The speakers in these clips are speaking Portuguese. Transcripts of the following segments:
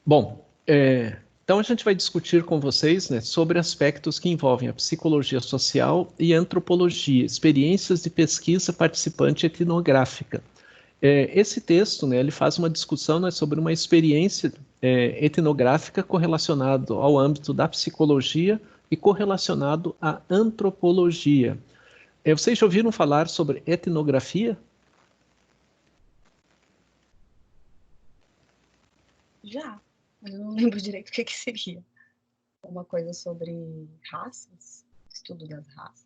Bom, então a gente vai discutir com vocês, né, sobre aspectos que envolvem a psicologia social e a antropologia, experiências de pesquisa participante etnográfica. Esse texto, né, ele faz uma discussão, né, sobre uma experiência etnográfica correlacionado ao âmbito da psicologia e correlacionado à antropologia. Vocês já ouviram falar sobre etnografia? Já, mas eu não lembro direito o que seria. Uma coisa sobre raças, estudo das raças.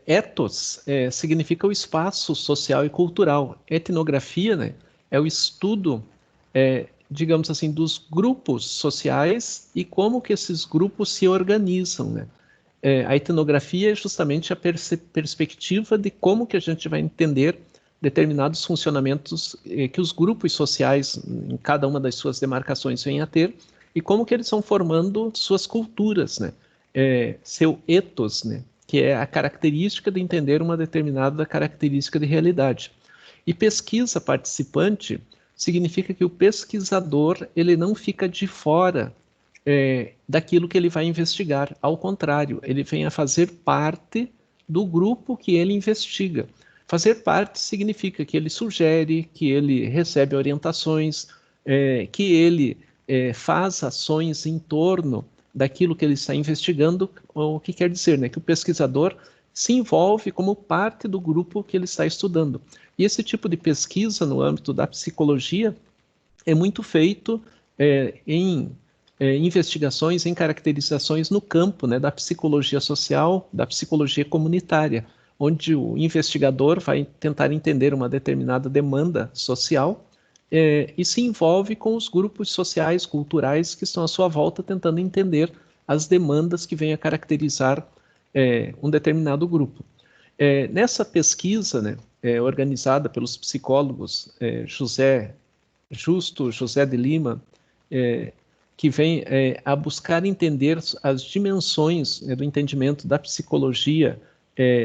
Ethos significa o espaço social e cultural. Etnografia, né, é o estudo, digamos assim, dos grupos sociais e como que esses grupos se organizam, né? A etnografia é justamente a perspectiva de como que a gente vai entender determinados funcionamentos que os grupos sociais, em cada uma das suas demarcações, vêm a ter, e como que eles vão formando suas culturas, né? Seu ethos, né? Que é a característica de entender uma determinada característica de realidade. E pesquisa participante significa que o pesquisador ele não fica de fora daquilo que ele vai investigar. Ao contrário, ele vem a fazer parte do grupo que ele investiga. Fazer parte significa que ele sugere, que ele recebe orientações, que ele faz ações em torno daquilo que ele está investigando, o que quer dizer, né, que o pesquisador se envolve como parte do grupo que ele está estudando. E esse tipo de pesquisa no âmbito da psicologia é muito feito em investigações, em caracterizações no campo, né, da psicologia social, da psicologia comunitária, onde o investigador vai tentar entender uma determinada demanda social e se envolve com os grupos sociais, culturais que estão à sua volta, tentando entender as demandas que vêm a caracterizar um determinado grupo. Nessa pesquisa, né, organizada pelos psicólogos José de Lima, que vem a buscar entender as dimensões do entendimento da psicologia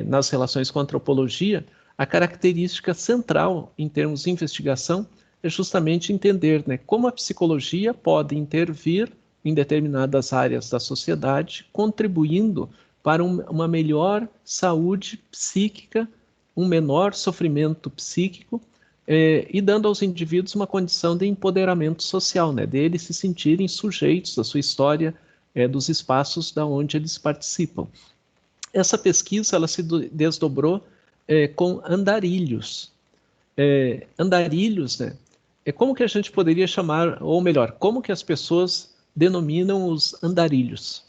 nas relações com a antropologia, a característica central em termos de investigação é justamente entender, né, como a psicologia pode intervir em determinadas áreas da sociedade, contribuindo para uma melhor saúde psíquica, um menor sofrimento psíquico, e dando aos indivíduos uma condição de empoderamento social, né, deles se sentirem sujeitos da sua história, dos espaços da onde eles participam. Essa pesquisa ela se desdobrou com andarilhos. Andarilhos, né, como que a gente poderia chamar, ou melhor, como que as pessoas denominam os andarilhos?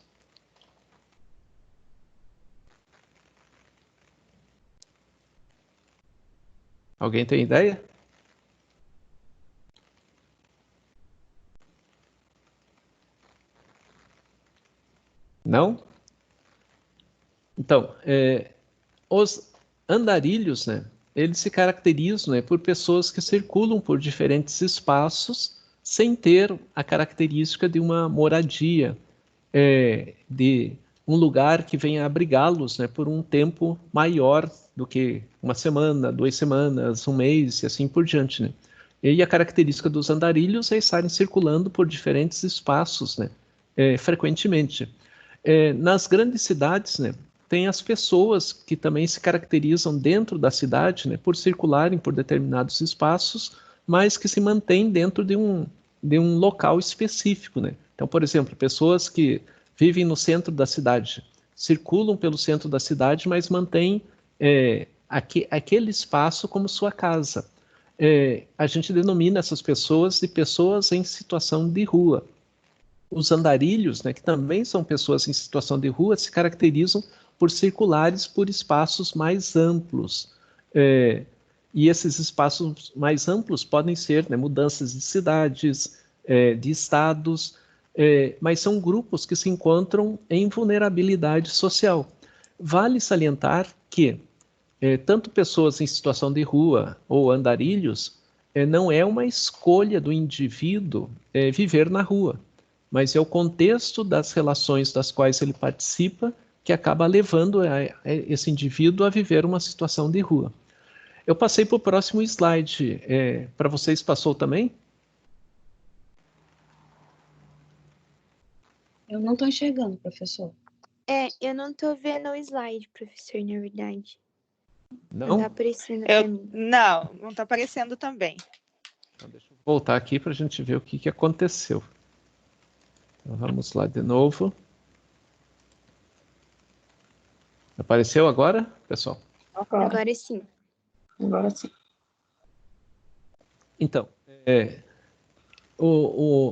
Alguém tem ideia? Não? Então, os andarilhos, né, eles se caracterizam, né, por pessoas que circulam por diferentes espaços sem ter a característica de uma moradia, de um lugar que venha abrigá-los, né, por um tempo maior do que uma semana, 2 semanas, um mês e assim por diante, né? E a característica dos andarilhos é estarem circulando por diferentes espaços, né, frequentemente. Nas grandes cidades, né, tem as pessoas que também se caracterizam dentro da cidade, né, por circularem por determinados espaços, mas que se mantêm dentro de um local específico, né? Então, por exemplo, pessoas que vivem no centro da cidade, circulam pelo centro da cidade, mas mantêm aquele espaço como sua casa. A gente denomina essas pessoas de pessoas em situação de rua. Os andarilhos, né, que também são pessoas em situação de rua, se caracterizam por circulares por espaços mais amplos. E esses espaços mais amplos podem ser, né, mudanças de cidades, de estados, mas são grupos que se encontram em vulnerabilidade social. Vale salientar que tanto pessoas em situação de rua ou andarilhos não é uma escolha do indivíduo viver na rua, mas é o contexto das relações das quais ele participa que acaba levando esse indivíduo a viver uma situação de rua. Eu passei para o próximo slide. Para vocês passou também? Eu não estou enxergando, professor. Eu não tô vendo o slide, professor, na verdade. Não Não? tá aparecendo pra mim. Não tá aparecendo também. Então, deixa eu voltar aqui para a gente ver o que aconteceu. Então, vamos lá de novo. Apareceu agora, pessoal? Agora sim. Agora sim. Então,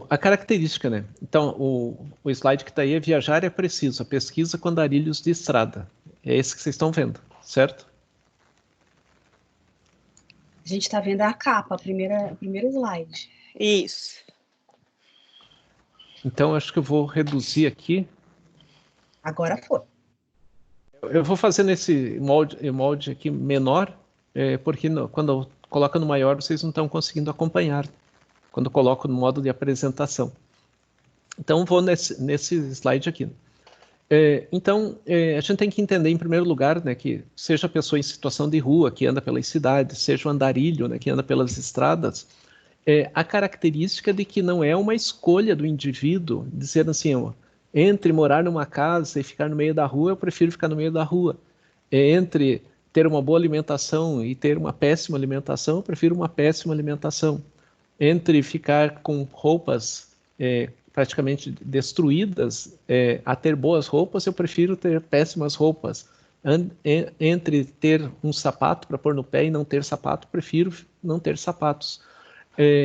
a característica, né? Então, o slide que está aí é viajar é preciso, a pesquisa com andarilhos de estrada. É esse que vocês estão vendo, certo? A gente está vendo a capa, o primeiro slide. Isso. Então, acho que eu vou reduzir aqui. Agora foi. Eu vou fazer nesse molde aqui menor, porque quando coloca no maior, vocês não estão conseguindo acompanhar, quando eu coloco no modo de apresentação. Então, vou nesse slide aqui. Então, a gente tem que entender, em primeiro lugar, né, que seja a pessoa em situação de rua, que anda pelas cidades, seja o andarilho, né, que anda pelas estradas, a característica de que não é uma escolha do indivíduo dizer assim, ó, entre morar numa casa e ficar no meio da rua, eu prefiro ficar no meio da rua. Entre ter uma boa alimentação e ter uma péssima alimentação, eu prefiro uma péssima alimentação. Entre ficar com roupas praticamente destruídas a ter boas roupas, eu prefiro ter péssimas roupas. Entre ter um sapato para pôr no pé e não ter sapato, prefiro não ter sapatos.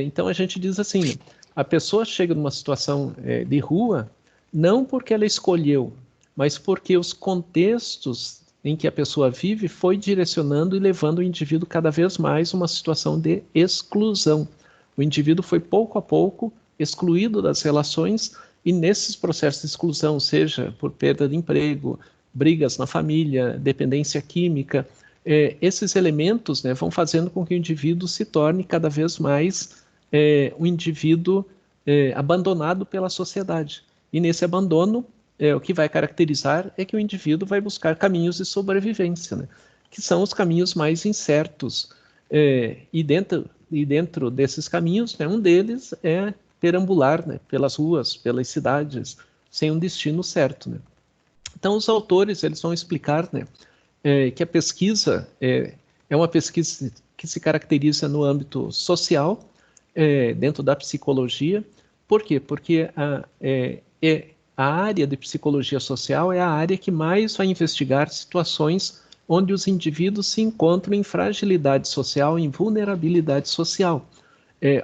Então a gente diz assim, a pessoa chega numa situação de rua não porque ela escolheu, mas porque os contextos em que a pessoa vive foi direcionando e levando o indivíduo cada vez mais a uma situação de exclusão. O indivíduo foi pouco a pouco excluído das relações e nesses processos de exclusão, seja por perda de emprego, brigas na família, dependência química, esses elementos, né, vão fazendo com que o indivíduo se torne cada vez mais um indivíduo abandonado pela sociedade. E nesse abandono, o que vai caracterizar é que o indivíduo vai buscar caminhos de sobrevivência, né, que são os caminhos mais incertos. E dentro desses caminhos, né, um deles é perambular, né, pelas ruas, pelas cidades, sem um destino certo, né. Então, os autores eles vão explicar, né, que a pesquisa é uma pesquisa que se caracteriza no âmbito social, dentro da psicologia. Por quê? Porque a área de psicologia social é a área que mais vai investigar situações onde os indivíduos se encontram em fragilidade social, em vulnerabilidade social.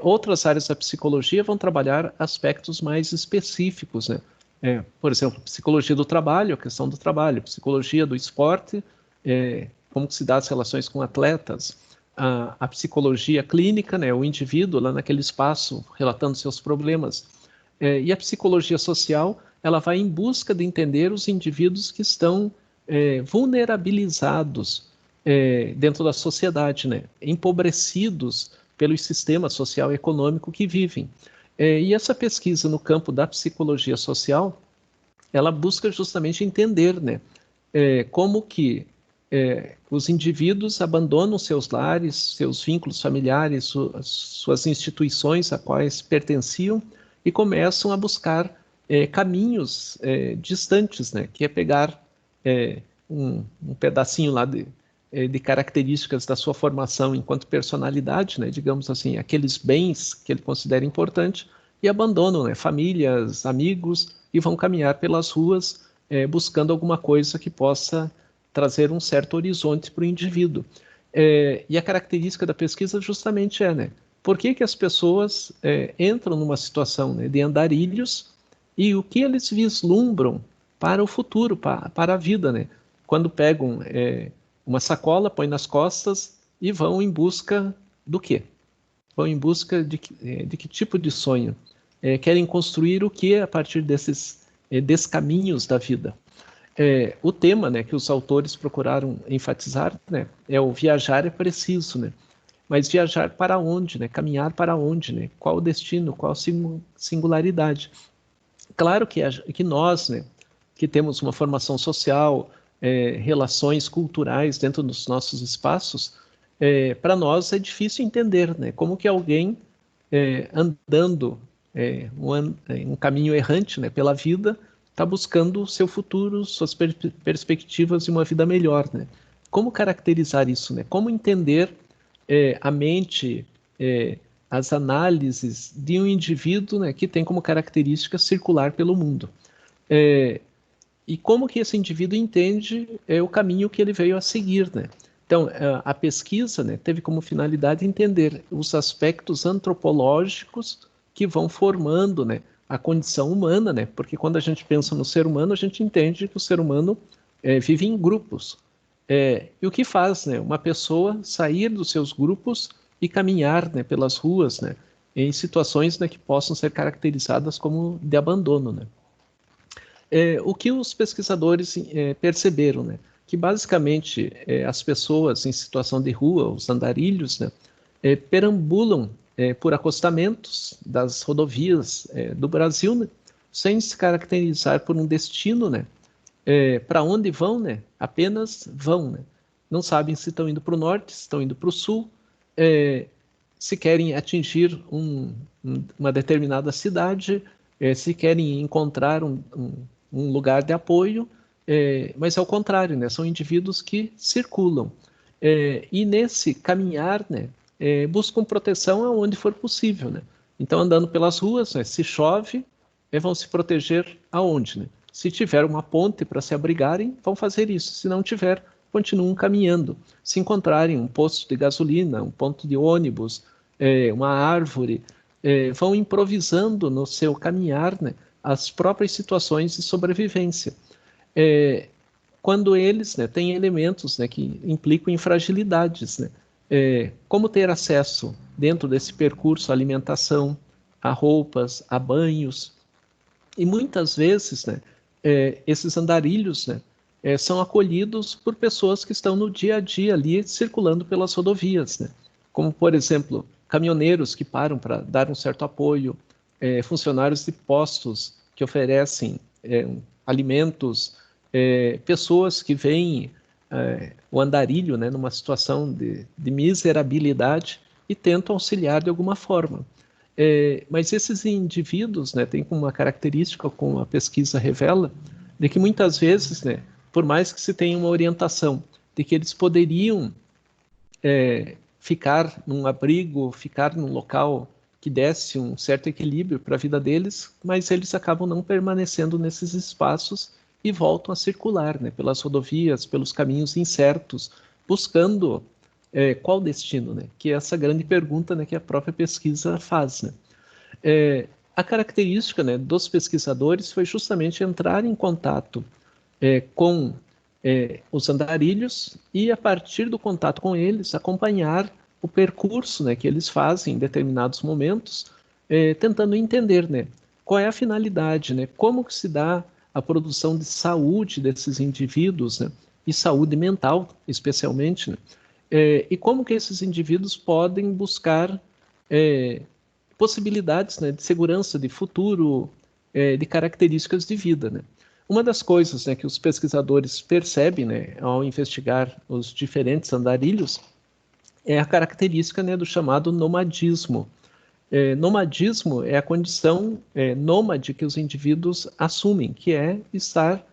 Outras áreas da psicologia vão trabalhar aspectos mais específicos, né? Por exemplo, psicologia do trabalho, a questão do trabalho, psicologia do esporte, como se dá as relações com atletas, a psicologia clínica, né, o indivíduo lá naquele espaço relatando seus problemas, e a psicologia social, ela vai em busca de entender os indivíduos que estão vulnerabilizados dentro da sociedade, né, empobrecidos pelo sistema social e econômico que vivem. E essa pesquisa no campo da psicologia social, ela busca justamente entender, né, como que os indivíduos abandonam seus lares, seus vínculos familiares, suas instituições a quais pertenciam e começam a buscar caminhos distantes, né, que é pegar um pedacinho lá de características da sua formação enquanto personalidade, né, digamos assim, aqueles bens que ele considera importante, e abandonam, né, famílias, amigos, e vão caminhar pelas ruas buscando alguma coisa que possa trazer um certo horizonte para o indivíduo. E a característica da pesquisa justamente né, por que as pessoas entram numa situação, né, de andarilhos e o que eles vislumbram para o futuro, para a vida, né? Quando pegam uma sacola, põem nas costas e vão em busca do quê? Vão em busca de que tipo de sonho? Querem construir o que a partir desses descaminhos da vida? O tema, né, que os autores procuraram enfatizar, né, é o viajar é preciso, né? Mas viajar para onde, né? Caminhar para onde, né? Qual o destino, qual a singularidade? Claro que nós, né, que temos uma formação social, relações culturais dentro dos nossos espaços, para nós é difícil entender, né, como que alguém andando um caminho errante, né, pela vida está buscando o seu futuro, suas perspectivas de uma vida melhor, né? Como caracterizar isso, né? Como entender a mente, as análises de um indivíduo, né, que tem como característica circular pelo mundo. E como que esse indivíduo entende o caminho que ele veio a seguir, né? Então, a pesquisa, né, teve como finalidade entender os aspectos antropológicos que vão formando, né, a condição humana, né? Porque quando a gente pensa no ser humano, a gente entende que o ser humano vive em grupos. E o que faz, né, uma pessoa sair dos seus grupos e caminhar, né, pelas ruas, né, em situações, né, que possam ser caracterizadas como de abandono, né? O que os pesquisadores perceberam, né? Que basicamente as pessoas em situação de rua, os andarilhos, né, perambulam por acostamentos das rodovias do Brasil, né, sem se caracterizar por um destino, né? Para onde vão, né? Apenas vão, né? Não sabem se estão indo para o norte, se estão indo para o sul, se querem atingir uma determinada cidade, se querem encontrar um lugar de apoio, mas é o contrário, né? São indivíduos que circulam. E nesse caminhar, né, buscam proteção aonde for possível, né? Então, andando pelas ruas, né, se chove, vão se proteger aonde, né? Se tiver uma ponte para se abrigarem, vão fazer isso. Se não tiver, continuam caminhando. Se encontrarem um posto de gasolina, um ponto de ônibus, uma árvore, vão improvisando no seu caminhar, né, as próprias situações de sobrevivência. Quando eles, né, têm elementos, né, que implicam em fragilidades, né? Como ter acesso dentro desse percurso à alimentação, a roupas, a banhos. E muitas vezes, né, esses andarilhos, né, são acolhidos por pessoas que estão no dia a dia ali circulando pelas rodovias, né? Como, por exemplo, caminhoneiros que param para dar um certo apoio, funcionários de postos que oferecem alimentos, pessoas que veem o andarilho, né, numa situação de miserabilidade e tentam auxiliar de alguma forma. Mas esses indivíduos, né, têm uma característica, como a pesquisa revela, de que muitas vezes, né, por mais que se tenha uma orientação de que eles poderiam ficar num abrigo, ficar num local que desse um certo equilíbrio para a vida deles, mas eles acabam não permanecendo nesses espaços e voltam a circular, né, pelas rodovias, pelos caminhos incertos, buscando qual destino, né? Que é essa grande pergunta, né, que a própria pesquisa faz, né? A característica, né, dos pesquisadores foi justamente entrar em contato com os andarilhos e, a partir do contato com eles, acompanhar o percurso, né, que eles fazem em determinados momentos, tentando entender, né, qual é a finalidade, né, como que se dá a produção de saúde desses indivíduos, né, e saúde mental, especialmente, né, e como que esses indivíduos podem buscar possibilidades, né, de segurança, de futuro, de características de vida, né. Uma das coisas, né, que os pesquisadores percebem, né, ao investigar os diferentes andarilhos é a característica, né, do chamado nomadismo. Nomadismo é a condição nômade que os indivíduos assumem, que é estar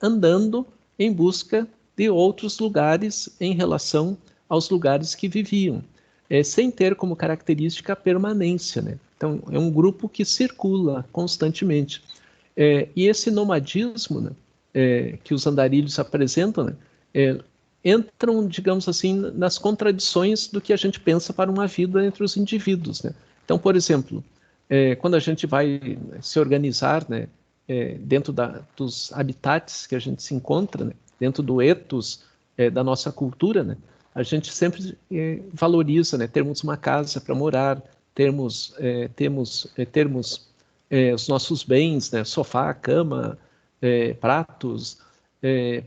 andando em busca de outros lugares em relação aos lugares que viviam, sem ter como característica a permanência, né? Então, é um grupo que circula constantemente. E esse nomadismo, né, que os andarilhos apresentam, né, entram, digamos assim, nas contradições do que a gente pensa para uma vida entre os indivíduos, né? Então, por exemplo, quando a gente vai se organizar, né, dentro dos habitats que a gente se encontra, né, dentro do ethos da nossa cultura, né, a gente sempre valoriza, né, termos uma casa para morar, termos os nossos bens, né, sofá, cama, pratos,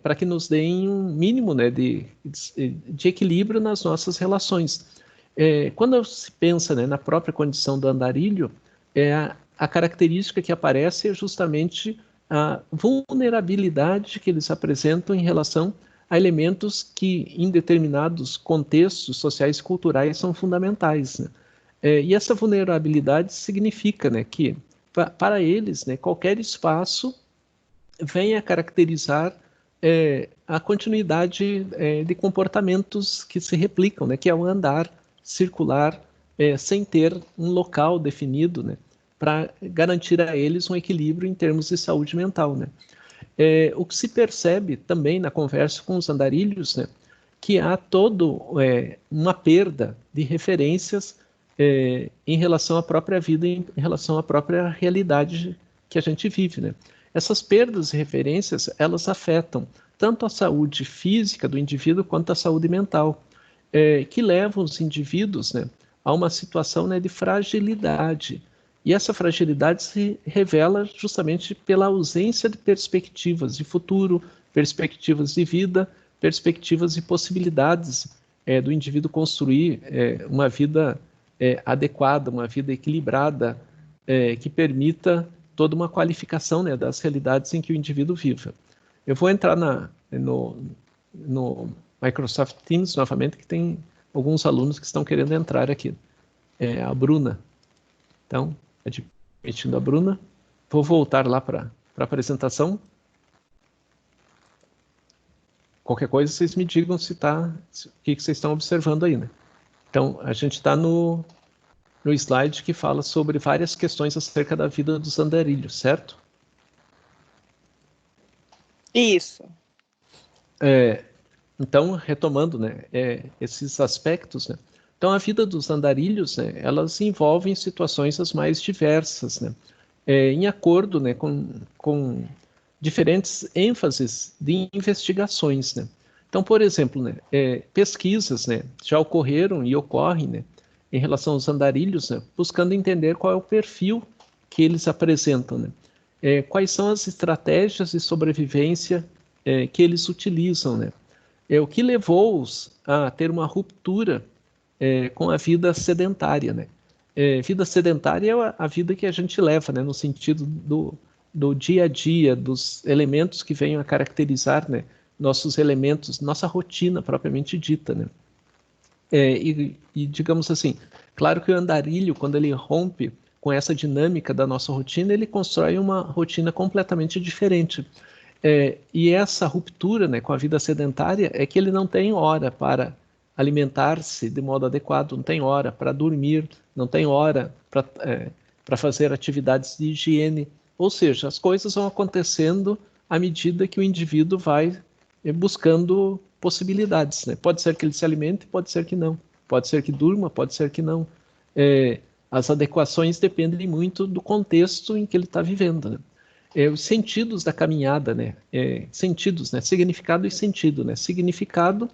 para que nos deem um mínimo, né, de equilíbrio nas nossas relações. Quando se pensa, né, na própria condição do andarilho, a característica que aparece é justamente a vulnerabilidade que eles apresentam em relação a elementos que, em determinados contextos sociais e culturais, são fundamentais, né? E essa vulnerabilidade significa, né, que, para eles, né, qualquer espaço vem a caracterizar a continuidade de comportamentos que se replicam, né, que é o andar circular, sem ter um local definido, né, para garantir a eles um equilíbrio em termos de saúde mental, né. O que se percebe também na conversa com os andarilhos, né, que há uma perda de referências em relação à própria vida, em relação à própria realidade que a gente vive, né. Essas perdas de referências, elas afetam tanto a saúde física do indivíduo quanto a saúde mental, que levam os indivíduos, né, a uma situação, né, de fragilidade. E essa fragilidade se revela justamente pela ausência de perspectivas de futuro, perspectivas de vida, perspectivas e possibilidades do indivíduo construir uma vida adequada, uma vida equilibrada, que permita toda uma qualificação, né, das realidades em que o indivíduo vive. Eu vou entrar no Microsoft Teams novamente, que tem alguns alunos que estão querendo entrar aqui. A Bruna. Então, admitindo a Bruna, vou voltar lá para a apresentação. Qualquer coisa, vocês me digam o que vocês estão observando aí, né? Então, a gente está no slide que fala sobre várias questões acerca da vida dos andarilhos, certo? Isso. Então, retomando, né, esses aspectos, né? Então, a vida dos andarilhos, né, elas envolvem situações as mais diversas, né? Em acordo, né, com diferentes ênfases de investigações, né? Então, por exemplo, né, pesquisas, né, já ocorreram e ocorrem, né, em relação aos andarilhos, né, buscando entender qual é o perfil que eles apresentam, né? Quais são as estratégias de sobrevivência que eles utilizam, né? O que levou-os a ter uma ruptura com a vida sedentária, né? Vida sedentária é a vida que a gente leva, né, no sentido do dia a dia, dos elementos que venham a caracterizar, né, nossos elementos, nossa rotina propriamente dita, né? E digamos assim, claro que o andarilho, quando ele rompe com essa dinâmica da nossa rotina, ele constrói uma rotina completamente diferente. E essa ruptura, né, com a vida sedentária é que ele não tem hora para alimentar-se de modo adequado, não tem hora para dormir, não tem hora para fazer atividades de higiene. Ou seja, as coisas vão acontecendo à medida que o indivíduo vai buscando possibilidades, né? Pode ser que ele se alimente, pode ser que não. Pode ser que durma, pode ser que não. As adequações dependem muito do contexto em que ele está vivendo, né? Os sentidos da caminhada, né? Sentidos, né? Significado e sentido, né? Significado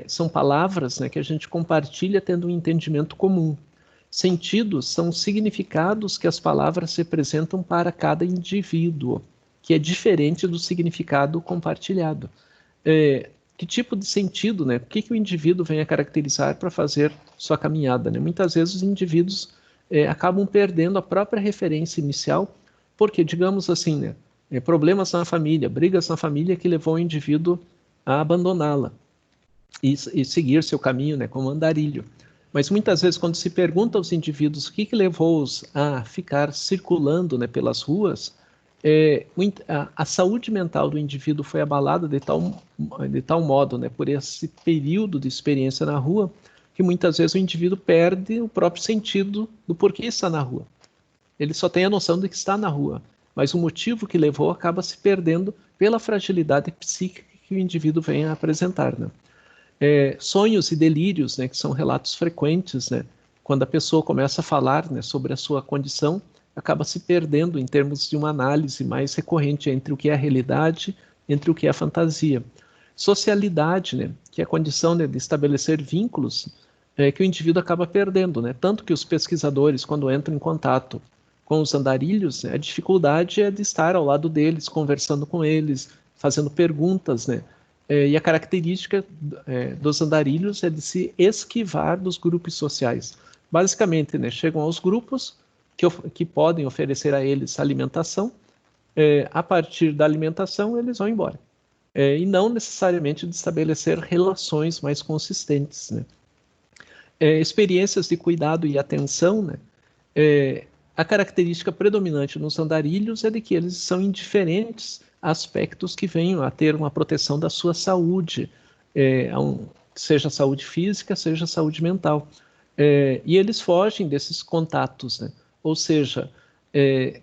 são palavras, né, que a gente compartilha tendo um entendimento comum. Sentidos são significados que as palavras representam para cada indivíduo, que é diferente do significado compartilhado. Que tipo de sentido, né? O que o indivíduo vem a caracterizar para fazer sua caminhada, né? Muitas vezes os indivíduos acabam perdendo a própria referência inicial, porque, digamos assim, né, problemas na família, brigas na família que levou o indivíduo a abandoná-la e seguir seu caminho, né, como andarilho. Mas muitas vezes, quando se pergunta aos indivíduos o que levou-os a ficar circulando, né, pelas ruas, a saúde mental do indivíduo foi abalada de tal modo, né, por esse período de experiência na rua, que muitas vezes o indivíduo perde o próprio sentido do porquê está na rua. Ele só tem a noção de que está na rua, mas o motivo que levou acaba se perdendo pela fragilidade psíquica que o indivíduo vem a apresentar, né? Sonhos e delírios, né, que são relatos frequentes, né, quando a pessoa começa a falar, né, sobre a sua condição, acaba se perdendo em termos de uma análise mais recorrente entre o que é a realidade, entre o que é a fantasia. Socialidade, né, que é a condição, né, de estabelecer vínculos que o indivíduo acaba perdendo, né, tanto que os pesquisadores, quando entram em contato com os andarilhos, né, a dificuldade é de estar ao lado deles, conversando com eles, fazendo perguntas, né, e a característica dos andarilhos é de se esquivar dos grupos sociais. Basicamente, né, chegam aos grupos que podem oferecer a eles alimentação, a partir da alimentação eles vão embora. E não necessariamente de estabelecer relações mais consistentes, né? Experiências de cuidado e atenção, né? A característica predominante nos andarilhos é de que eles são indiferentes aspectos que venham a ter uma proteção da sua saúde, seja saúde física, seja saúde mental. E eles fogem desses contatos, né? Ou seja,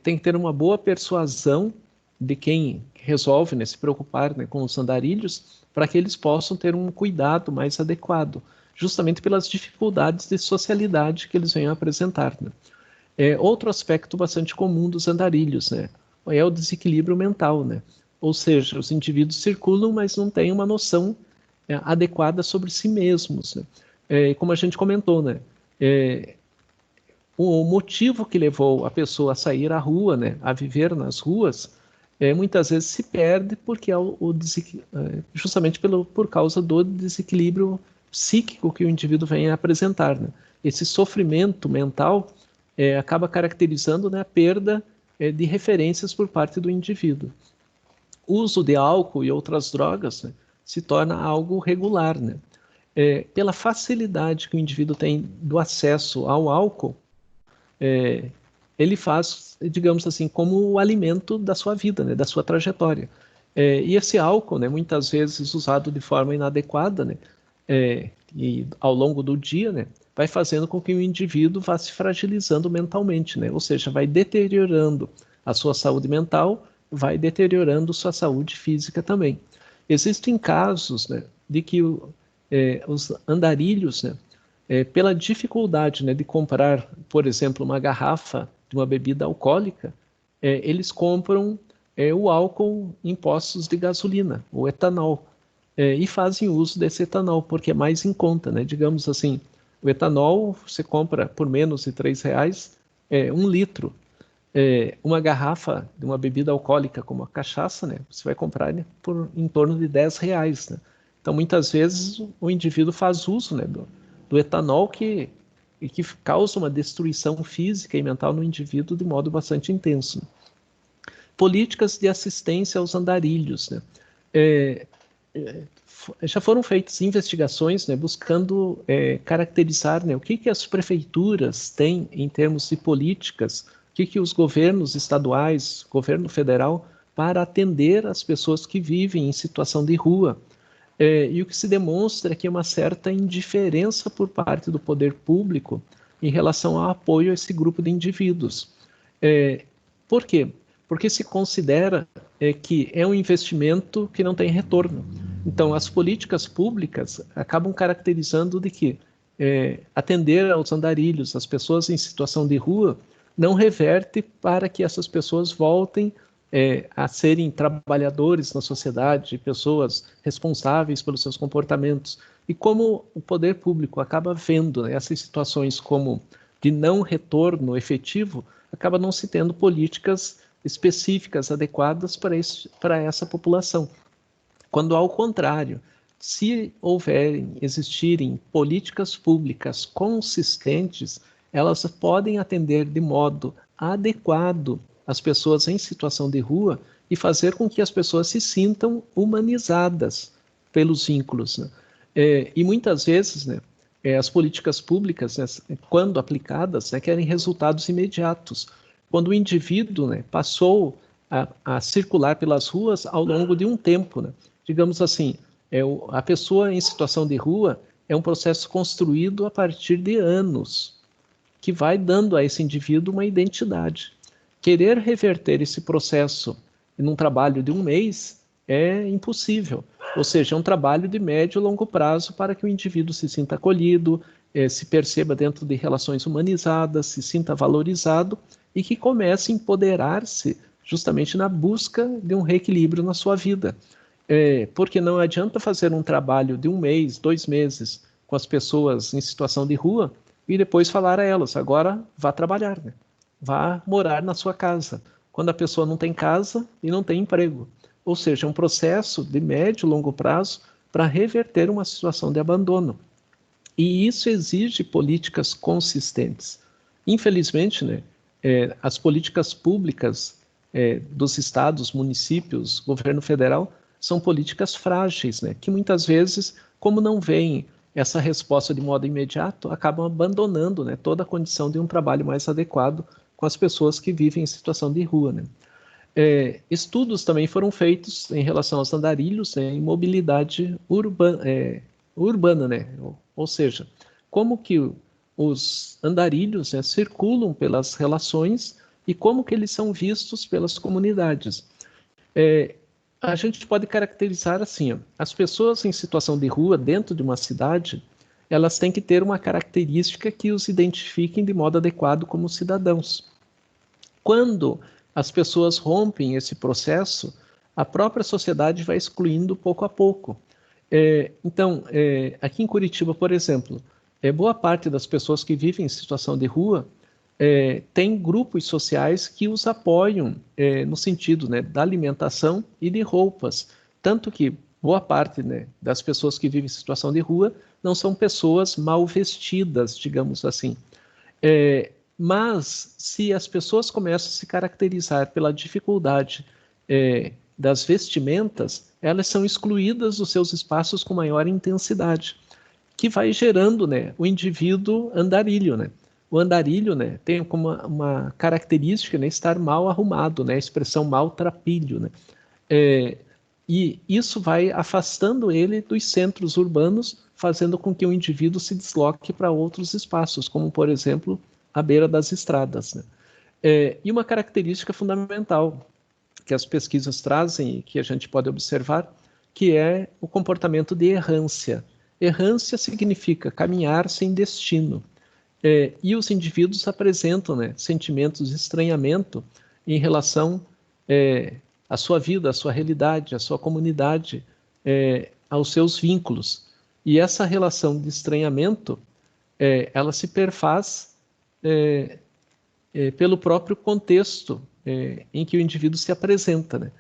tem que ter uma boa persuasão de quem resolve, né, se preocupar, né, com os andarilhos, para que eles possam ter um cuidado mais adequado, justamente pelas dificuldades de socialidade que eles venham a apresentar, né? Outro aspecto bastante comum dos andarilhos, né, é o desequilíbrio mental, né? Ou seja, os indivíduos circulam, mas não têm uma noção adequada sobre si mesmos, né? Como a gente comentou, né, o motivo que levou a pessoa a sair à rua, né, a viver nas ruas, muitas vezes se perde porque justamente por causa do desequilíbrio psíquico que o indivíduo vem a apresentar, né? Esse sofrimento mental acaba caracterizando, né, a perda de referências por parte do indivíduo. O uso de álcool e outras drogas, né, se torna algo regular, né? Pela facilidade que o indivíduo tem do acesso ao álcool, ele faz, digamos assim, como o alimento da sua vida, né, da sua trajetória. E esse álcool, né, muitas vezes usado de forma inadequada, né, e ao longo do dia, né, vai fazendo com que o indivíduo vá se fragilizando mentalmente, né, ou seja, vai deteriorando a sua saúde mental, vai deteriorando sua saúde física também. Existem casos, né, de que os andarilhos, né, pela dificuldade, né, de comprar, por exemplo, uma garrafa de uma bebida alcoólica, eles compram o álcool em postos de gasolina, o etanol, e fazem uso desse etanol, porque é mais em conta, né? Digamos assim, o etanol você compra por menos de R$3, 1 litro. Uma garrafa de uma bebida alcoólica como a cachaça, né, você vai comprar, né, por em torno de R$10, né? Então, muitas vezes, o indivíduo faz uso, né, do etanol que causa uma destruição física e mental no indivíduo de modo bastante intenso. Políticas de assistência aos andarilhos, né? Já foram feitas investigações, né, buscando caracterizar, né, o que as prefeituras têm em termos de políticas, o que os governos estaduais, governo federal, para atender as pessoas que vivem em situação de rua. E o que se demonstra é que é uma certa indiferença por parte do poder público em relação ao apoio a esse grupo de indivíduos. Por quê? Porque se considera que é um investimento que não tem retorno. Então, as políticas públicas acabam caracterizando de que atender aos andarilhos, as pessoas em situação de rua, não reverte para que essas pessoas voltem a serem trabalhadores na sociedade, pessoas responsáveis pelos seus comportamentos. E como o poder público acaba vendo, né, essas situações como de não retorno efetivo, acaba não se tendo políticas específicas adequadas para essa população. Quando, ao contrário, se existirem políticas públicas consistentes, elas podem atender de modo adequado as pessoas em situação de rua e fazer com que as pessoas se sintam humanizadas pelos vínculos, né? E muitas vezes, né, as políticas públicas, né, quando aplicadas, né, querem resultados imediatos. Quando o indivíduo, né, passou a circular pelas ruas ao longo de um tempo, né? Digamos assim, a pessoa em situação de rua é um processo construído a partir de anos, que vai dando a esse indivíduo uma identidade. Querer reverter esse processo num trabalho de um mês é impossível. Ou seja, é um trabalho de médio e longo prazo para que o indivíduo se sinta acolhido, se perceba dentro de relações humanizadas, se sinta valorizado e que comece a empoderar-se justamente na busca de um reequilíbrio na sua vida. Porque não adianta fazer um trabalho de 1 mês, 2 meses com as pessoas em situação de rua e depois falar a elas, agora vá trabalhar, né? Vá morar na sua casa, quando a pessoa não tem casa e não tem emprego. Ou seja, é um processo de médio e longo prazo para reverter uma situação de abandono. E isso exige políticas consistentes. Infelizmente, né, as políticas públicas dos estados, municípios, governo federal, são políticas frágeis, né, que muitas vezes, como não veem essa resposta de modo imediato, acabam abandonando, né, toda a condição de um trabalho mais adequado com as pessoas que vivem em situação de rua, né? Estudos também foram feitos em relação aos andarilhos, né, em mobilidade urbana, né? Ou seja, como que os andarilhos, né, circulam pelas relações e como que eles são vistos pelas comunidades. A gente pode caracterizar assim, ó, as pessoas em situação de rua dentro de uma cidade, elas têm que ter uma característica que os identifiquem de modo adequado como cidadãos. Quando as pessoas rompem esse processo, a própria sociedade vai excluindo pouco a pouco. Então, aqui em Curitiba, por exemplo, boa parte das pessoas que vivem em situação de rua tem grupos sociais que os apoiam no sentido, né, da alimentação e de roupas. Tanto que boa parte, né, das pessoas que vivem em situação de rua não são pessoas mal vestidas, digamos assim. Mas se as pessoas começam a se caracterizar pela dificuldade das vestimentas, elas são excluídas dos seus espaços com maior intensidade, que vai gerando, né, o indivíduo andarilho, né? O andarilho, né, tem como uma característica, né, estar mal arrumado, né, a expressão maltrapilho, né? E isso vai afastando ele dos centros urbanos, fazendo com que o indivíduo se desloque para outros espaços, como, por exemplo, à beira das estradas, né? E uma característica fundamental que as pesquisas trazem e que a gente pode observar, que é o comportamento de errância. Errância significa caminhar sem destino. E os indivíduos apresentam, né, sentimentos de estranhamento em relação à sua vida, à sua realidade, à sua comunidade, aos seus vínculos. E essa relação de estranhamento, ela se perfaz pelo próprio contexto em que o indivíduo se apresenta, né?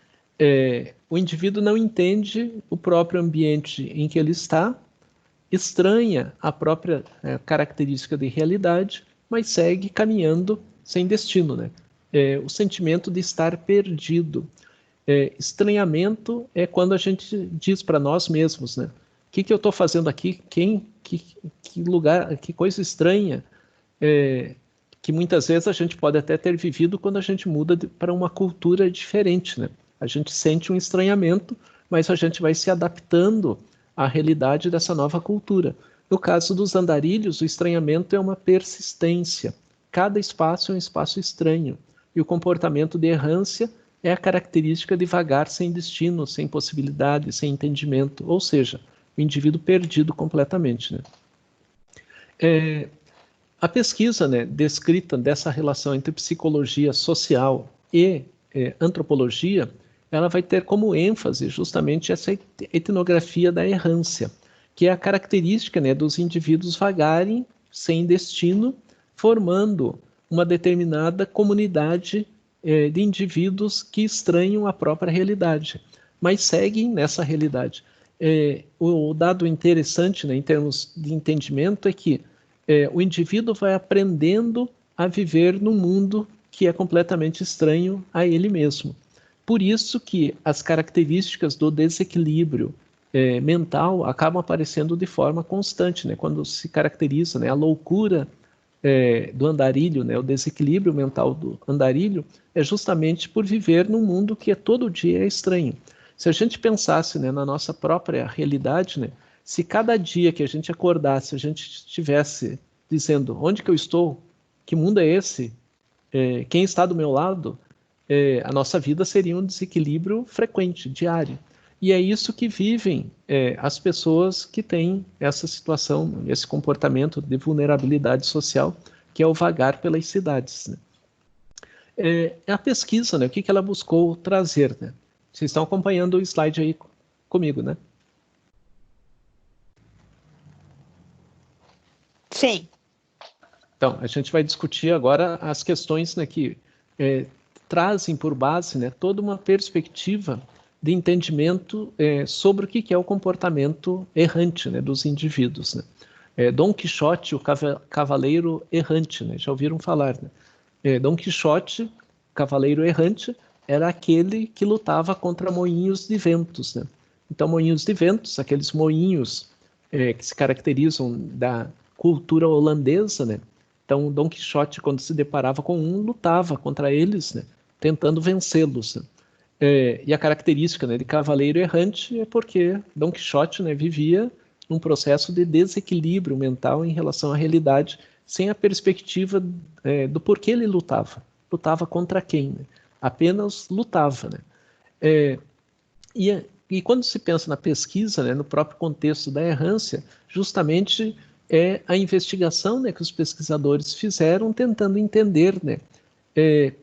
O indivíduo não entende o próprio ambiente em que ele está, estranha a própria característica de realidade, mas segue caminhando sem destino, né? O sentimento de estar perdido. Estranhamento é quando a gente diz para nós mesmos, né? O que eu estou fazendo aqui? Que lugar, que coisa estranha, que muitas vezes a gente pode até ter vivido quando a gente muda para uma cultura diferente, né? A gente sente um estranhamento, mas a gente vai se adaptando à realidade dessa nova cultura. No caso dos andarilhos, o estranhamento é uma persistência. Cada espaço é um espaço estranho. E o comportamento de errância é a característica de vagar sem destino, sem possibilidade, sem entendimento. Ou seja, o indivíduo perdido completamente, né? A pesquisa, né, descrita dessa relação entre psicologia social e antropologia, ela vai ter como ênfase justamente essa etnografia da errância, que é a característica, né, dos indivíduos vagarem sem destino, formando uma determinada comunidade de indivíduos que estranham a própria realidade, mas seguem nessa realidade. O dado interessante, né, em termos de entendimento, é que o indivíduo vai aprendendo a viver num mundo que é completamente estranho a ele mesmo. Por isso que as características do desequilíbrio mental acabam aparecendo de forma constante, né? Quando se caracteriza, né, a loucura do andarilho, né, o desequilíbrio mental do andarilho, é justamente por viver num mundo que todo dia é estranho. Se a gente pensasse, né, na nossa própria realidade, né, se cada dia que a gente acordasse, a gente estivesse dizendo onde que eu estou, que mundo é esse, quem está do meu lado, a nossa vida seria um desequilíbrio frequente, diário. E é isso que vivem as pessoas que têm essa situação, esse comportamento de vulnerabilidade social, que é o vagar pelas cidades, né? A pesquisa, né, o que ela buscou trazer, né? Vocês estão acompanhando o slide aí comigo, né? Sim. Então, a gente vai discutir agora as questões, né, que trazem por base, né, toda uma perspectiva de entendimento sobre o que é o comportamento errante, né, dos indivíduos, né? Dom Quixote, o cavaleiro errante, né? Já ouviram falar, né? Dom Quixote, cavaleiro errante, era aquele que lutava contra moinhos de ventos, né? Então, moinhos de ventos, aqueles moinhos que se caracterizam da cultura holandesa, né? Então, Dom Quixote, quando se deparava com lutava contra eles, né? tentando vencê-los, né? E a característica, né, de cavaleiro errante é porque Dom Quixote, né, vivia num processo de desequilíbrio mental em relação à realidade, sem a perspectiva do porquê ele lutava. Lutava contra quem? Né? Apenas lutava. Né? E quando se pensa na pesquisa, né, no próprio contexto da errância, justamente é a investigação, né, que os pesquisadores fizeram tentando entender, né,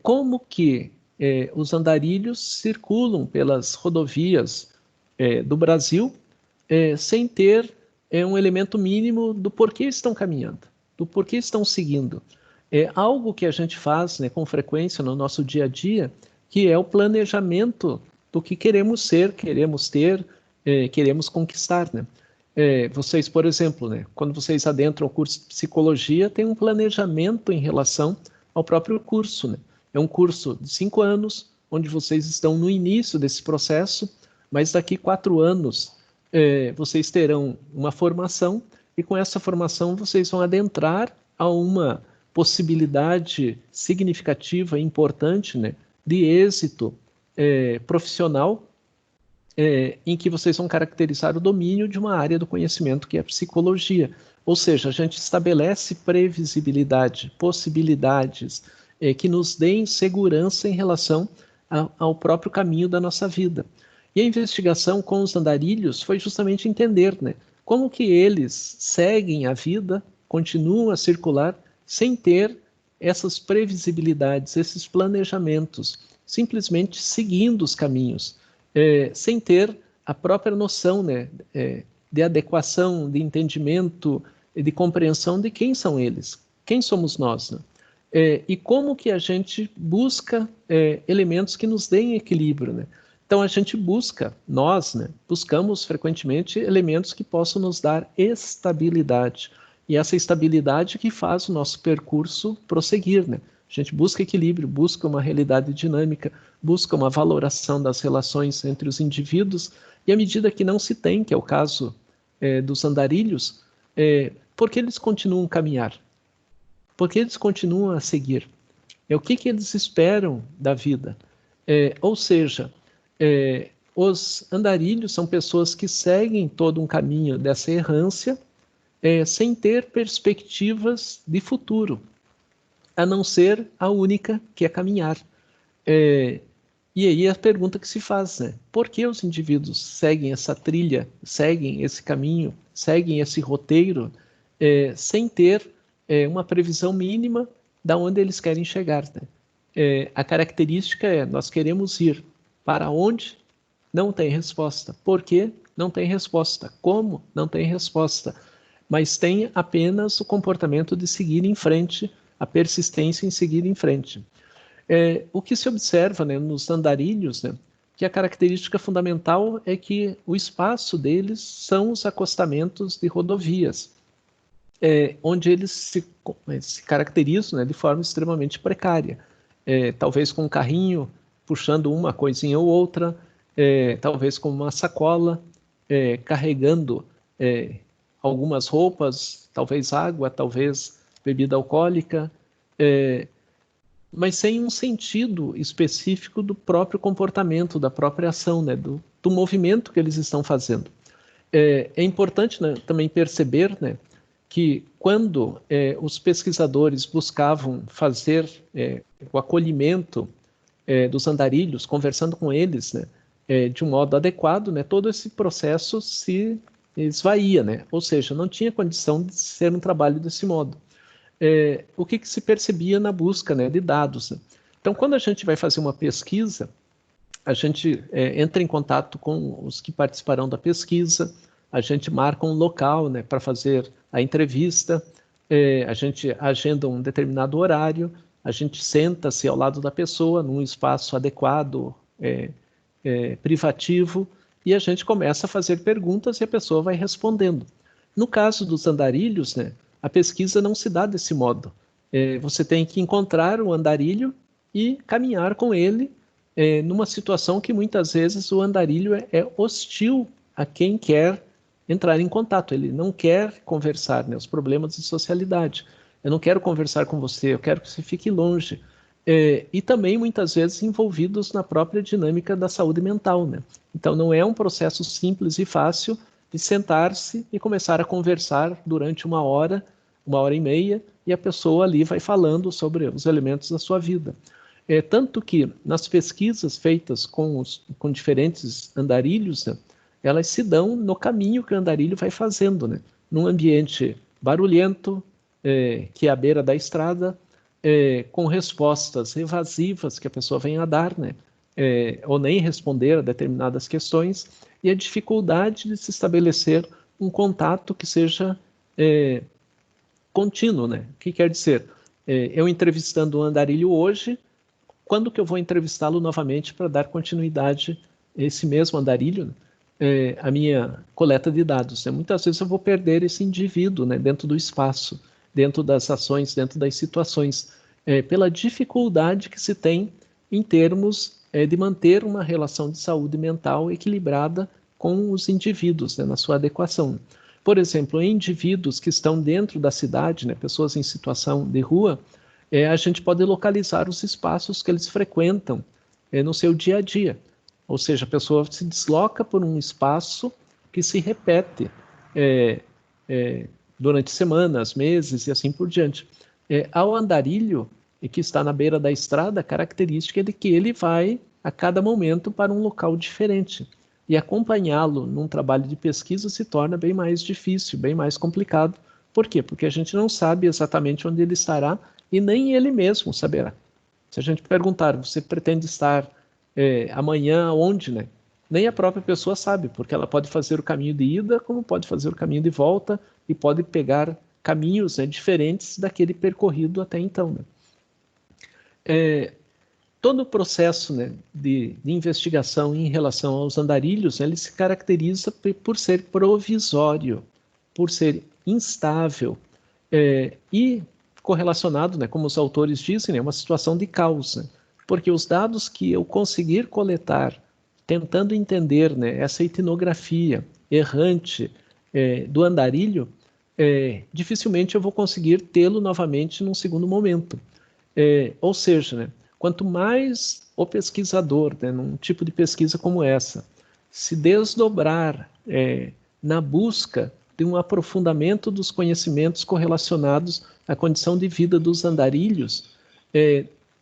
como que os andarilhos circulam pelas rodovias do Brasil sem ter um elemento mínimo do porquê estão caminhando, do porquê estão seguindo. É algo que a gente faz, né, com frequência no nosso dia a dia, que é o planejamento do que queremos ser, queremos ter, queremos conquistar. Né? Vocês, por exemplo, né, quando vocês adentram o curso de psicologia, tem um planejamento em relação ao próprio curso. Né? É um curso de 5 anos, onde vocês estão no início desse processo, mas daqui 4 anos vocês terão uma formação, e com essa formação vocês vão adentrar a uma possibilidade significativa e importante, né, de êxito profissional, em que vocês vão caracterizar o domínio de uma área do conhecimento que é a psicologia. Ou seja, a gente estabelece previsibilidade, possibilidades que nos deem segurança em relação ao próprio caminho da nossa vida. E a investigação com os andarilhos foi justamente entender, né, como que eles seguem a vida, continuam a circular, sem ter essas previsibilidades, esses planejamentos, simplesmente seguindo os caminhos, sem ter a própria noção, né, de adequação, de entendimento, de compreensão de quem são eles, quem somos nós, né? E como que a gente busca elementos que nos deem equilíbrio, né? Então a gente busca, nós, né, buscamos frequentemente elementos que possam nos dar estabilidade. E essa estabilidade que faz o nosso percurso prosseguir, né? A gente busca equilíbrio, busca uma realidade dinâmica, busca uma valoração das relações entre os indivíduos, e à medida que não se tem, que é o caso dos andarilhos, porque eles continuam a caminhar? Porque eles continuam a seguir? O que eles esperam da vida? Ou seja, os andarilhos são pessoas que seguem todo um caminho dessa errância, sem ter perspectivas de futuro, a não ser a única, que é caminhar. E aí a pergunta que se faz, né? Por que os indivíduos seguem essa trilha, seguem esse caminho, seguem esse roteiro, sem ter uma previsão mínima de onde eles querem chegar, né? A característica é, nós queremos ir para onde? Não tem resposta. Por quê? Não tem resposta. Como? Não tem resposta. Mas tem apenas o comportamento de seguir em frente, a persistência em seguir em frente. O que se observa, né, nos andarilhos, né, que a característica fundamental é que o espaço deles são os acostamentos de rodovias, onde eles se caracterizam, né, de forma extremamente precária. Talvez com um carrinho puxando uma coisinha ou outra, talvez com uma sacola, carregando algumas roupas, talvez água, talvez bebida alcoólica, mas sem um sentido específico do próprio comportamento, da própria ação, né, do movimento que eles estão fazendo. É importante, né, também perceber, né, que quando os pesquisadores buscavam fazer o acolhimento dos andarilhos, conversando com eles, né, de um modo adequado, né, todo esse processo se esvaía, né? Ou seja, não tinha condição de ser um trabalho desse modo. O que se percebia na busca, né, de dados, né? Então, quando a gente vai fazer uma pesquisa, a gente entra em contato com os que participarão da pesquisa, a gente marca um local, né, para fazer a entrevista, a gente agenda um determinado horário, a gente senta-se ao lado da pessoa num espaço adequado, privativo, e a gente começa a fazer perguntas e a pessoa vai respondendo. No caso dos andarilhos, né, a pesquisa não se dá desse modo. Você tem que encontrar o andarilho e caminhar com ele numa situação que muitas vezes o andarilho é hostil a quem quer entrar em contato. Ele não quer conversar, né, os problemas de socialidade. Eu não quero conversar com você, eu quero que você fique longe. e também muitas vezes envolvidos na própria dinâmica da saúde mental, né? Então não é um processo simples e fácil de sentar-se e começar a conversar durante uma hora e meia, e a pessoa ali vai falando sobre os elementos da sua vida. Tanto que nas pesquisas feitas com diferentes andarilhos, né, elas se dão no caminho que o andarilho vai fazendo, né? Num ambiente barulhento, que é à beira da estrada, com respostas evasivas que a pessoa vem a dar, né? Ou nem responder a determinadas questões, e a dificuldade de se estabelecer um contato que seja contínuo, né? O que quer dizer? Eu entrevistando um andarilho hoje, quando que eu vou entrevistá-lo novamente para dar continuidade a esse mesmo andarilho, a minha coleta de dados, né? Muitas vezes eu vou perder esse indivíduo, né, dentro do espaço, dentro das ações, dentro das situações, pela dificuldade que se tem em termos de manter uma relação de saúde mental equilibrada com os indivíduos, né, na sua adequação. Por exemplo, em indivíduos que estão dentro da cidade, né, pessoas em situação de rua, a gente pode localizar os espaços que eles frequentam no seu dia a dia. Ou seja, a pessoa se desloca por um espaço que se repete durante semanas, meses e assim por diante. Ao andarilho, que está na beira da estrada, a característica é de que ele vai a cada momento para um local diferente. E acompanhá-lo num trabalho de pesquisa se torna bem mais difícil, bem mais complicado. Por quê? Porque a gente não sabe exatamente onde ele estará e nem ele mesmo saberá. Se a gente perguntar, você pretende estar amanhã onde, né? Nem a própria pessoa sabe, porque ela pode fazer o caminho de ida, como pode fazer o caminho de volta, e pode pegar caminhos, né, diferentes daquele percorrido até então, né? Todo o processo, né, de investigação em relação aos andarilhos, né, ele se caracteriza por ser provisório, por ser instável e correlacionado, né, como os autores dizem, é uma situação de caos, né? Porque os dados que eu conseguir coletar, tentando entender, né, essa etnografia errante do andarilho, dificilmente eu vou conseguir tê-lo novamente num segundo momento. Ou seja, né, quanto mais o pesquisador, né, num tipo de pesquisa como essa, se desdobrar na busca de um aprofundamento dos conhecimentos correlacionados à condição de vida dos andarilhos,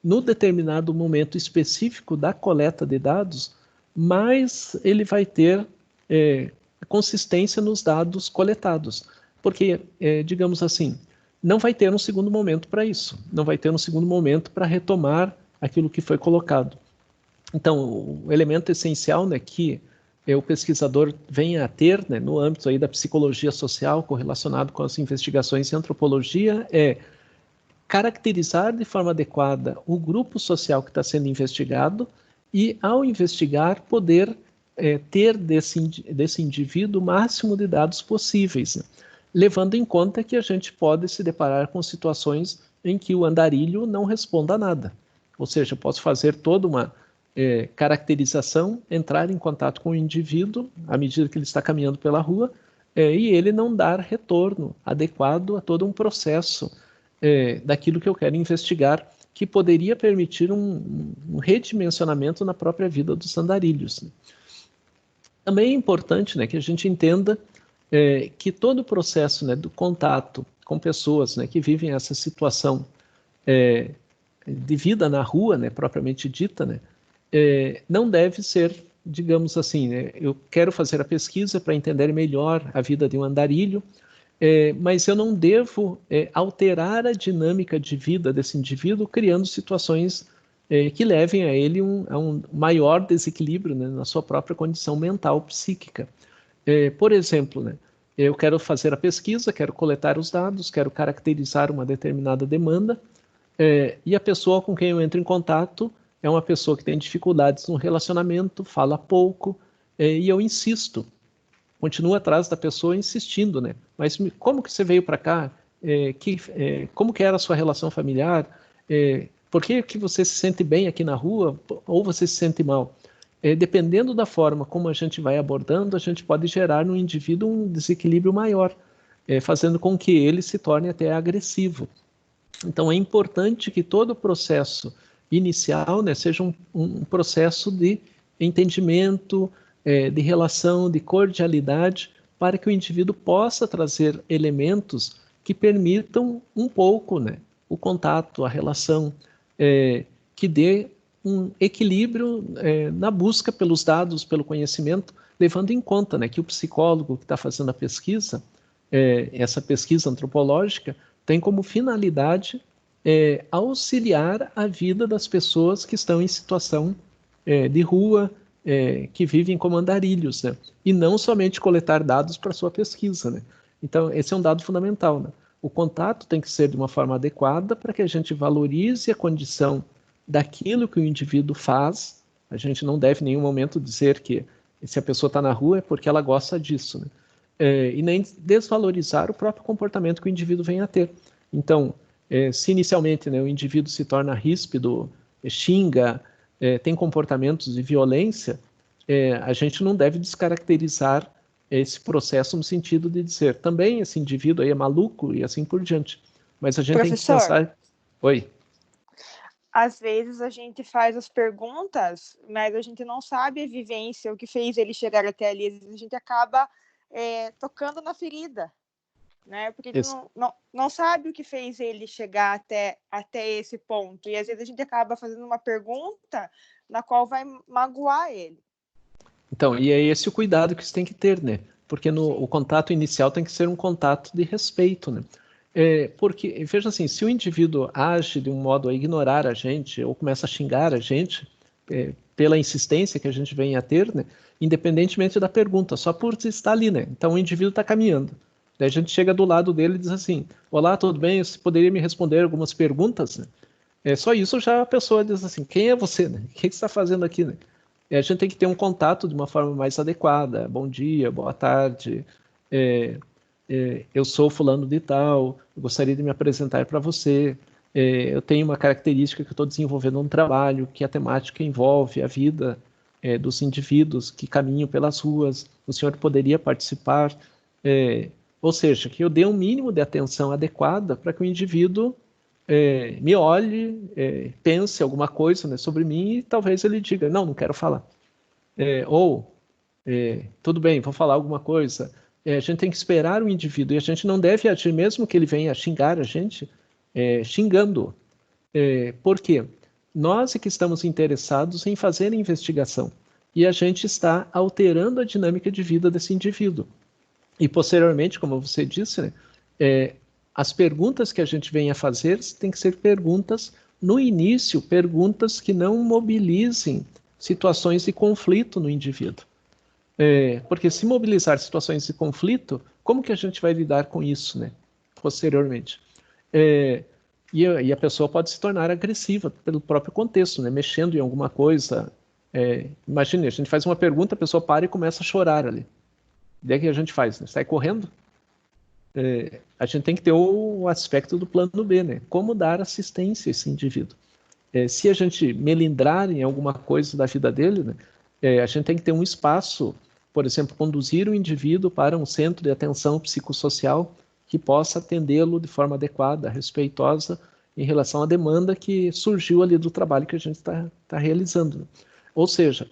no determinado momento específico da coleta de dados, mais ele vai ter consistência nos dados coletados. Porque, digamos assim, não vai ter um segundo momento para isso, não vai ter um segundo momento para retomar aquilo que foi colocado. Então, o elemento essencial, né, que o pesquisador venha a ter, né, no âmbito aí da psicologia social, correlacionado com as investigações em antropologia, é caracterizar de forma adequada o grupo social que está sendo investigado e, ao investigar, poder ter desse indivíduo o máximo de dados possíveis, né? Levando em conta que a gente pode se deparar com situações em que o andarilho não responda a nada. Ou seja, eu posso fazer toda uma caracterização, entrar em contato com o indivíduo à medida que ele está caminhando pela rua e ele não dar retorno adequado a todo um processo daquilo que eu quero investigar, que poderia permitir um redimensionamento na própria vida dos andarilhos. Também é importante, né, que a gente entenda que todo o processo, né, do contato com pessoas, né, que vivem essa situação de vida na rua, né, propriamente dita, né, não deve ser, digamos assim, né, eu quero fazer a pesquisa para entender melhor a vida de um andarilho, mas eu não devo alterar a dinâmica de vida desse indivíduo, criando situações que levem a ele a um maior desequilíbrio, né, na sua própria condição mental, psíquica. Por exemplo, né, eu quero fazer a pesquisa, quero coletar os dados, quero caracterizar uma determinada demanda, e a pessoa com quem eu entro em contato é uma pessoa que tem dificuldades no relacionamento, fala pouco, e eu insisto, continuo atrás da pessoa insistindo, né? Mas como que você veio para cá? Como que era a sua relação familiar? Por que você se sente bem aqui na rua ou você se sente mal? Dependendo da forma como a gente vai abordando, a gente pode gerar no indivíduo um desequilíbrio maior, fazendo com que ele se torne até agressivo. Então, é importante que todo o processo inicial, né, seja um processo de entendimento, de relação, de cordialidade, para que o indivíduo possa trazer elementos que permitam um pouco, né, o contato, a relação, que dê um equilíbrio na busca pelos dados, pelo conhecimento, levando em conta, né, que o psicólogo que está fazendo a pesquisa, essa pesquisa antropológica, tem como finalidade auxiliar a vida das pessoas que estão em situação de rua, que vivem como andarilhos, né? E não somente coletar dados para sua pesquisa, né? Então, esse é um dado fundamental, né? O contato tem que ser de uma forma adequada para que a gente valorize a condição daquilo que o indivíduo faz. A gente não deve em nenhum momento dizer que se a pessoa está na rua é porque ela gosta disso, né? E nem desvalorizar o próprio comportamento que o indivíduo vem a ter. Então, se inicialmente, né, o indivíduo se torna ríspido, xinga, tem comportamentos de violência, a gente não deve descaracterizar esse processo no sentido de dizer também esse indivíduo aí é maluco e assim por diante. Mas a gente tem que pensar... Oi? Às vezes a gente faz as perguntas, mas a gente não sabe a vivência, o que fez ele chegar até ali. Às vezes a gente acaba tocando na ferida, né? Porque a gente não sabe o que fez ele chegar até esse ponto. E às vezes a gente acaba fazendo uma pergunta na qual vai magoar ele. Então, e é esse o cuidado que você tem que ter, né? Porque o contato inicial tem que ser um contato de respeito, né? Porque, veja assim, se o indivíduo age de um modo a ignorar a gente ou começa a xingar a gente, pela insistência que a gente vem a ter, né? Independentemente da pergunta, só por estar ali, né? Então, o indivíduo está caminhando. Daí a gente chega do lado dele e diz assim, olá, tudo bem? Você poderia me responder algumas perguntas? Né? Só isso já a pessoa diz assim, quem é você? Né? O que você está fazendo aqui? Né? A gente tem que ter um contato de uma forma mais adequada. Bom dia, boa tarde, eu sou fulano de tal, eu gostaria de me apresentar para você. Eu tenho uma característica que eu estou desenvolvendo um trabalho, que a temática envolve a vida dos indivíduos que caminham pelas ruas. O senhor poderia participar? Ou seja, que eu dê um mínimo de atenção adequada para que o indivíduo me olhe, pense alguma coisa, né, sobre mim e talvez ele diga, não quero falar. Tudo bem, vou falar alguma coisa. A gente tem que esperar o indivíduo e a gente não deve agir, mesmo que ele venha xingar a gente, xingando. Por quê? Nós é que estamos interessados em fazer a investigação e a gente está alterando a dinâmica de vida desse indivíduo. E posteriormente, como você disse, né, as perguntas que a gente vem a fazer têm que ser perguntas, no início, perguntas que não mobilizem situações de conflito no indivíduo. Porque se mobilizar situações de conflito, como que a gente vai lidar com isso, né, posteriormente? E a pessoa pode se tornar agressiva pelo próprio contexto, né, mexendo em alguma coisa. Imagine, a gente faz uma pergunta, a pessoa para e começa a chorar ali. Daí que a gente faz, né? Sai correndo. A gente tem que ter o aspecto do plano B, né? Como dar assistência a esse indivíduo. Se a gente melindrar em alguma coisa da vida dele, né? A gente tem que ter um espaço, por exemplo, conduzir o indivíduo para um centro de atenção psicossocial que possa atendê-lo de forma adequada, respeitosa, em relação à demanda que surgiu ali do trabalho que a gente está realizando. Né? Ou seja,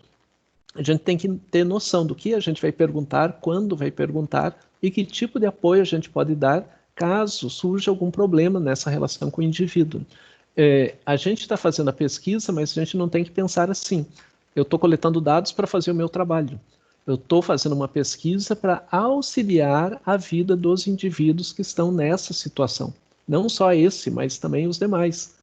a gente tem que ter noção do que a gente vai perguntar, quando vai perguntar e que tipo de apoio a gente pode dar caso surja algum problema nessa relação com o indivíduo. A gente está fazendo a pesquisa, mas a gente não tem que pensar assim. Eu estou coletando dados para fazer o meu trabalho. Eu estou fazendo uma pesquisa para auxiliar a vida dos indivíduos que estão nessa situação. Não só esse, mas também os demais.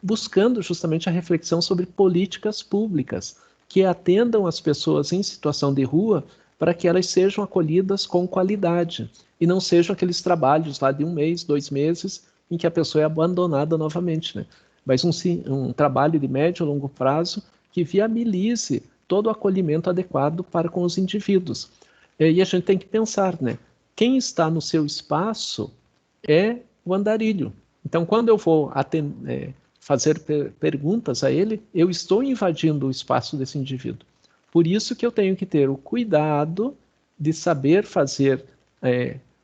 Buscando justamente a reflexão sobre políticas públicas que atendam as pessoas em situação de rua para que elas sejam acolhidas com qualidade e não sejam aqueles trabalhos lá de 1 mês, 2 meses, em que a pessoa é abandonada novamente, né? Mas um trabalho de médio e longo prazo que viabilize todo o acolhimento adequado para com os indivíduos. E a gente tem que pensar, né? Quem está no seu espaço é o andarilho. Então, quando eu vou fazer perguntas a ele, eu estou invadindo o espaço desse indivíduo. Por isso que eu tenho que ter o cuidado de saber fazer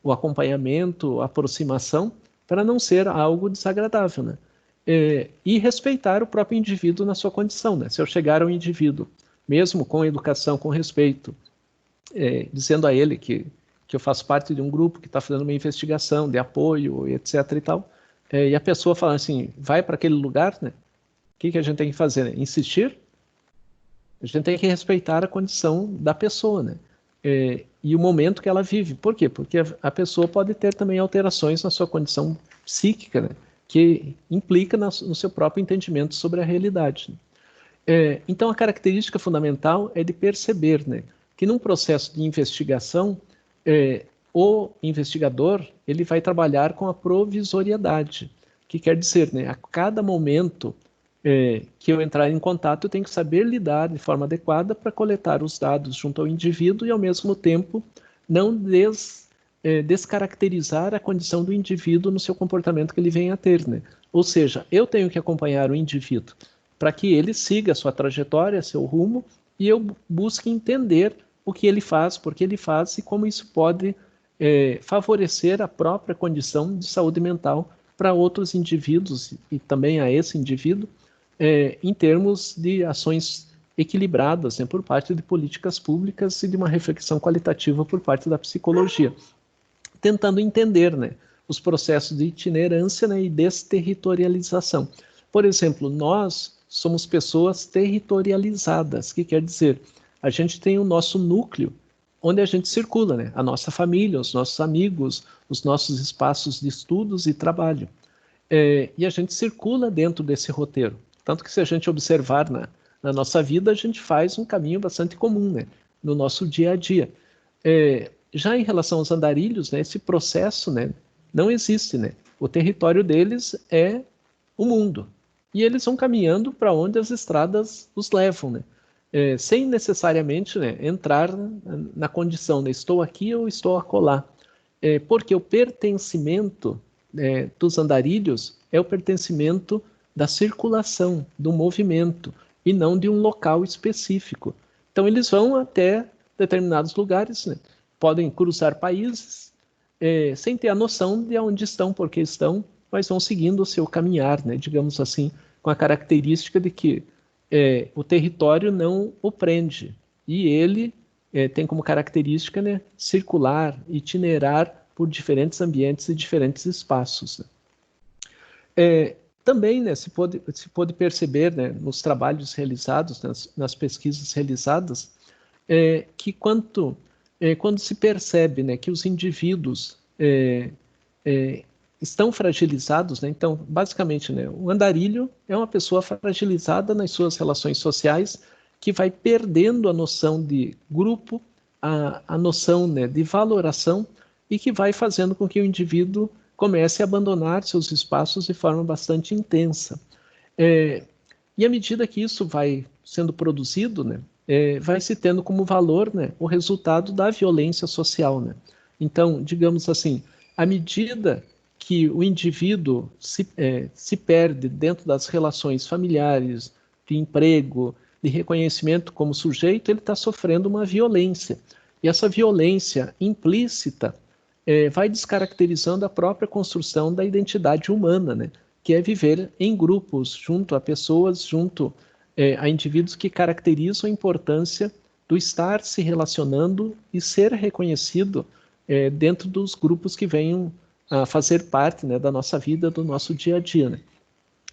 o acompanhamento, a aproximação, para não ser algo desagradável, né? e respeitar o próprio indivíduo na sua condição, né? Se eu chegar ao indivíduo, mesmo com educação, com respeito, dizendo a ele que eu faço parte de um grupo que está fazendo uma investigação de apoio, etc. e tal, e a pessoa fala assim, vai para aquele lugar, né? O que a gente tem que fazer? Né? Insistir? A gente tem que respeitar a condição da pessoa, né? E o momento que ela vive. Por quê? Porque a pessoa pode ter também alterações na sua condição psíquica, né? Que implica no seu próprio entendimento sobre a realidade. Então, a característica fundamental é de perceber, né, que num processo de investigação, o investigador ele vai trabalhar com a provisoriedade, que quer dizer, né, a cada momento que eu entrar em contato, eu tenho que saber lidar de forma adequada para coletar os dados junto ao indivíduo e, ao mesmo tempo, não descaracterizar a condição do indivíduo no seu comportamento que ele vem a ter, né? Ou seja, eu tenho que acompanhar o indivíduo para que ele siga a sua trajetória, seu rumo, e eu busque entender o que ele faz, por que ele faz e como isso pode favorecer a própria condição de saúde mental para outros indivíduos e também a esse indivíduo, em termos de ações equilibradas, né, por parte de políticas públicas e de uma reflexão qualitativa por parte da psicologia, tentando entender, né, os processos de itinerância, né, e desterritorialização. Por exemplo, nós somos pessoas territorializadas, que quer dizer, a gente tem o nosso núcleo onde a gente circula, né, a nossa família, os nossos amigos, os nossos espaços de estudos e trabalho. E a gente circula dentro desse roteiro. Tanto que se a gente observar na nossa vida, a gente faz um caminho bastante comum, né, no nosso dia a dia. Já em relação aos andarilhos, né, esse processo, né, não existe, né? O território deles é o mundo. E eles vão caminhando para onde as estradas os levam, né? Sem necessariamente, né, entrar na condição, né, estou aqui ou estou acolá. Porque o pertencimento dos andarilhos é o pertencimento da circulação, do movimento, e não de um local específico. Então, eles vão até determinados lugares, né? Podem cruzar países, sem ter a noção de onde estão, por que estão, mas vão seguindo o seu caminhar, né? Digamos assim, com a característica de que o território não o prende, e ele tem como característica, né, circular, itinerar por diferentes ambientes e diferentes espaços, né? Também, né, se pôde perceber, né, nos trabalhos realizados, nas pesquisas realizadas, que quando se percebe, né, que os indivíduos estão fragilizados, né, então, basicamente, né, o andarilho é uma pessoa fragilizada nas suas relações sociais, que vai perdendo a noção de grupo, a noção, né, de valoração, e que vai fazendo com que o indivíduo comece a abandonar seus espaços de forma bastante intensa. E à medida que isso vai sendo produzido, né, vai se tendo como valor, né, o resultado da violência social, né? Então, digamos assim, à medida que o indivíduo se perde dentro das relações familiares, de emprego, de reconhecimento como sujeito, ele está sofrendo uma violência. E essa violência implícita vai descaracterizando a própria construção da identidade humana, né? Que é viver em grupos, junto a pessoas, junto a indivíduos que caracterizam a importância do estar se relacionando e ser reconhecido dentro dos grupos que venham a fazer parte, né, da nossa vida, do nosso dia a dia, né?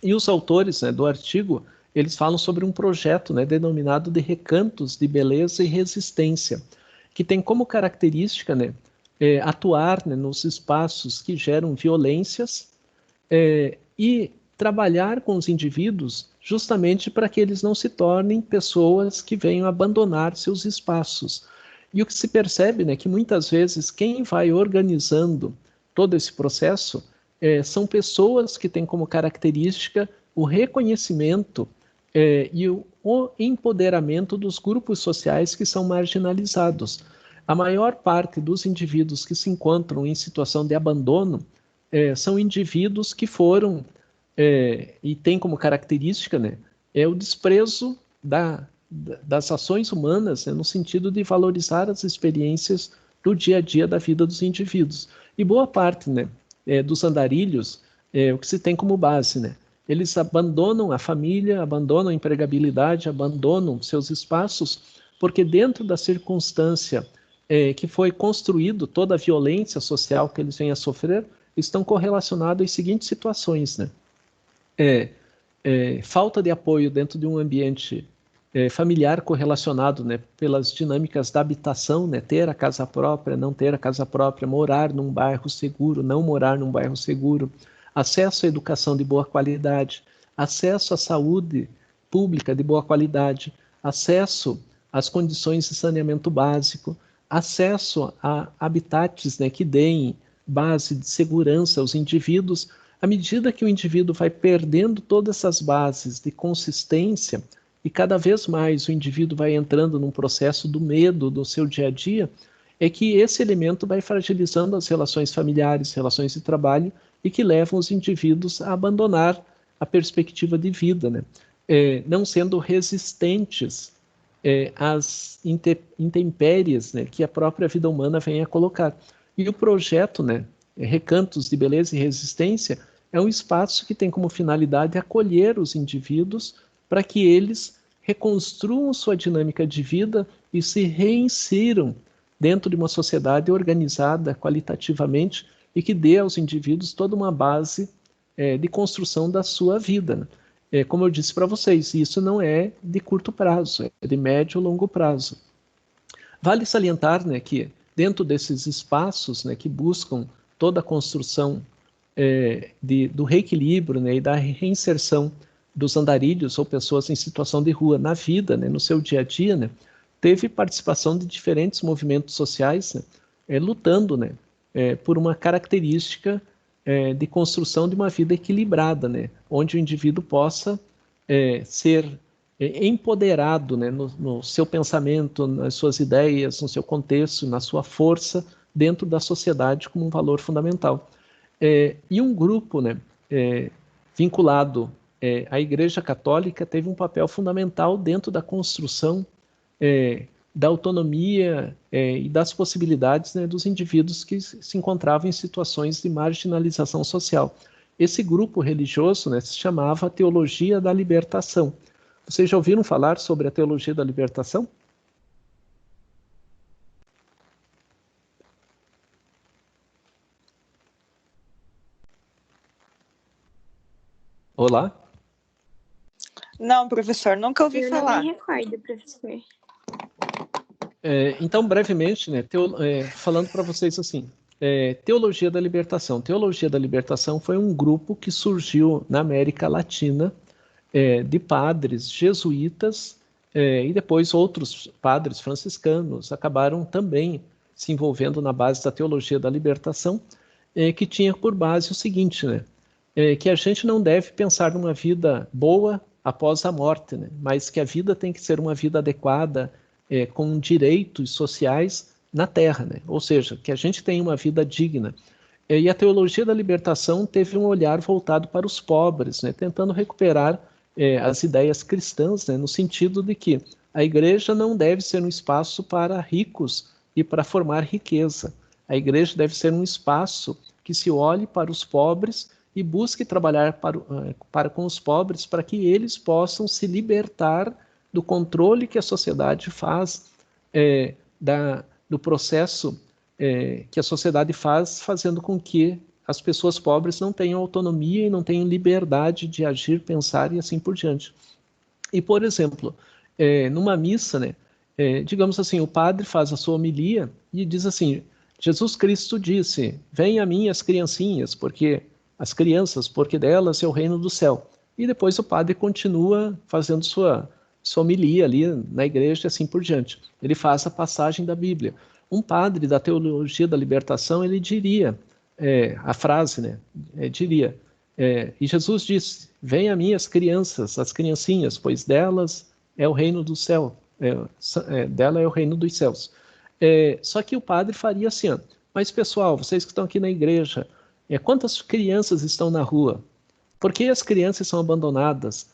E os autores, né, do artigo, eles falam sobre um projeto, né, denominado de Recantos de Beleza e Resistência, que tem como característica, né, atuar, né, nos espaços que geram violências e trabalhar com os indivíduos justamente para que eles não se tornem pessoas que venham abandonar seus espaços. E o que se percebe, né, que muitas vezes quem vai organizando todo esse processo são pessoas que têm como característica o reconhecimento e o empoderamento dos grupos sociais que são marginalizados. A maior parte dos indivíduos que se encontram em situação de abandono são indivíduos que foram e têm como característica, né, o desprezo das ações humanas, né, no sentido de valorizar as experiências do dia a dia da vida dos indivíduos. E boa parte, né, dos andarilhos, o que se tem como base, né, eles abandonam a família, abandonam a empregabilidade, abandonam seus espaços, porque dentro da circunstância que foi construído, toda a violência social que eles vêm a sofrer, estão correlacionados às seguintes situações, né? Falta de apoio dentro de um ambiente familiar correlacionado, né, pelas dinâmicas da habitação, né, ter a casa própria, não ter a casa própria, morar num bairro seguro, não morar num bairro seguro, acesso à educação de boa qualidade, acesso à saúde pública de boa qualidade, acesso às condições de saneamento básico, acesso a habitats, né, que deem base de segurança aos indivíduos. À medida que o indivíduo vai perdendo todas essas bases de consistência, e cada vez mais o indivíduo vai entrando num processo do medo do seu dia a dia, é que esse elemento vai fragilizando as relações familiares, relações de trabalho, e que levam os indivíduos a abandonar a perspectiva de vida, né? Não sendo resistentes às intempéries, né, que a própria vida humana vem a colocar. E o projeto, né, Recantos de Beleza e Resistência, é um espaço que tem como finalidade acolher os indivíduos para que eles reconstruam sua dinâmica de vida e se reinsiram dentro de uma sociedade organizada qualitativamente e que dê aos indivíduos toda uma base de construção da sua vida, né? Como eu disse para vocês, isso não é de curto prazo, é de médio e longo prazo. Vale salientar, né, que dentro desses espaços, né, que buscam toda a construção do reequilíbrio, né, e da reinserção dos andarilhos ou pessoas em situação de rua na vida, né, no seu dia a dia, né, teve participação de diferentes movimentos sociais, né, lutando, né, por uma característica de construção de uma vida equilibrada, né, onde o indivíduo possa ser empoderado, né, no seu pensamento, nas suas ideias, no seu contexto, na sua força dentro da sociedade como um valor fundamental. E um grupo, né, vinculado à Igreja Católica teve um papel fundamental dentro da construção da autonomia e das possibilidades, né, dos indivíduos que se encontravam em situações de marginalização social. Esse grupo religioso, né, se chamava Teologia da Libertação. Vocês já ouviram falar sobre a Teologia da Libertação? Olá? Não, professor, nunca ouvi falar. Eu não me recordo, professor. Então, brevemente, né, falando para vocês assim, Teologia da Libertação. Teologia da Libertação foi um grupo que surgiu na América Latina de padres jesuítas e depois outros padres franciscanos acabaram também se envolvendo na base da Teologia da Libertação, que tinha por base o seguinte, né, que a gente não deve pensar numa vida boa após a morte, né, mas que a vida tem que ser uma vida adequada, com direitos sociais na Terra, né? Ou seja, que a gente tenha uma vida digna. E a Teologia da Libertação teve um olhar voltado para os pobres, né? Tentando recuperar as ideias cristãs, né? No sentido de que a igreja não deve ser um espaço para ricos e para formar riqueza. A igreja deve ser um espaço que se olhe para os pobres e busque trabalhar para com os pobres para que eles possam se libertar do controle que a sociedade faz, do processo que a sociedade faz, fazendo com que as pessoas pobres não tenham autonomia e não tenham liberdade de agir, pensar e assim por diante. E, por exemplo, numa missa, né, digamos assim, o padre faz a sua homilia e diz assim, Jesus Cristo disse, venha a mim as criancinhas, porque delas é o reino do céu. E depois o padre continua fazendo sua homilia ali na igreja e assim por diante. Ele faz a passagem da Bíblia. Um padre da Teologia da Libertação, ele diria, a frase, né, diria, e Jesus disse, venha a mim as crianças, as criancinhas, pois delas é o reino do céu, dela é o reino dos céus. Só que o padre faria assim, mas pessoal, vocês que estão aqui na igreja, quantas crianças estão na rua? Por que as crianças são abandonadas?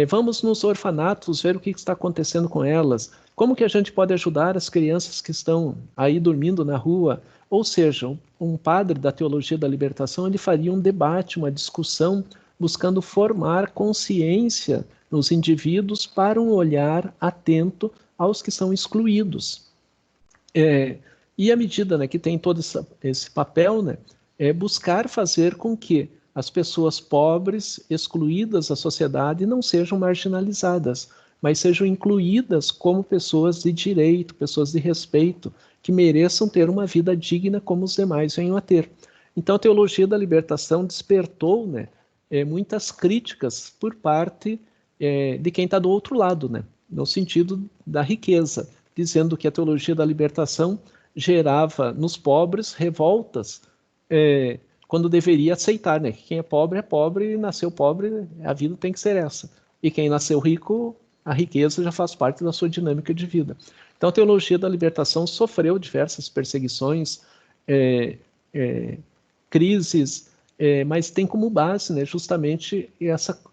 Vamos nos orfanatos ver o que está acontecendo com elas. Como que a gente pode ajudar as crianças que estão aí dormindo na rua? Ou seja, um padre da Teologia da Libertação, ele faria um debate, uma discussão buscando formar consciência nos indivíduos para um olhar atento aos que são excluídos. E à medida, né, que tem todo esse papel, né, é buscar fazer com que as pessoas pobres, excluídas da sociedade, não sejam marginalizadas, mas sejam incluídas como pessoas de direito, pessoas de respeito, que mereçam ter uma vida digna como os demais venham a ter. Então, a teologia da libertação despertou, né, muitas críticas por parte de quem está do outro lado, né, no sentido da riqueza, dizendo que a teologia da libertação gerava nos pobres revoltas, quando deveria aceitar, né, que quem é pobre, nasceu pobre, a vida tem que ser essa. E quem nasceu rico, a riqueza já faz parte da sua dinâmica de vida. Então, a teologia da libertação sofreu diversas perseguições, crises, mas tem como base, né, justamente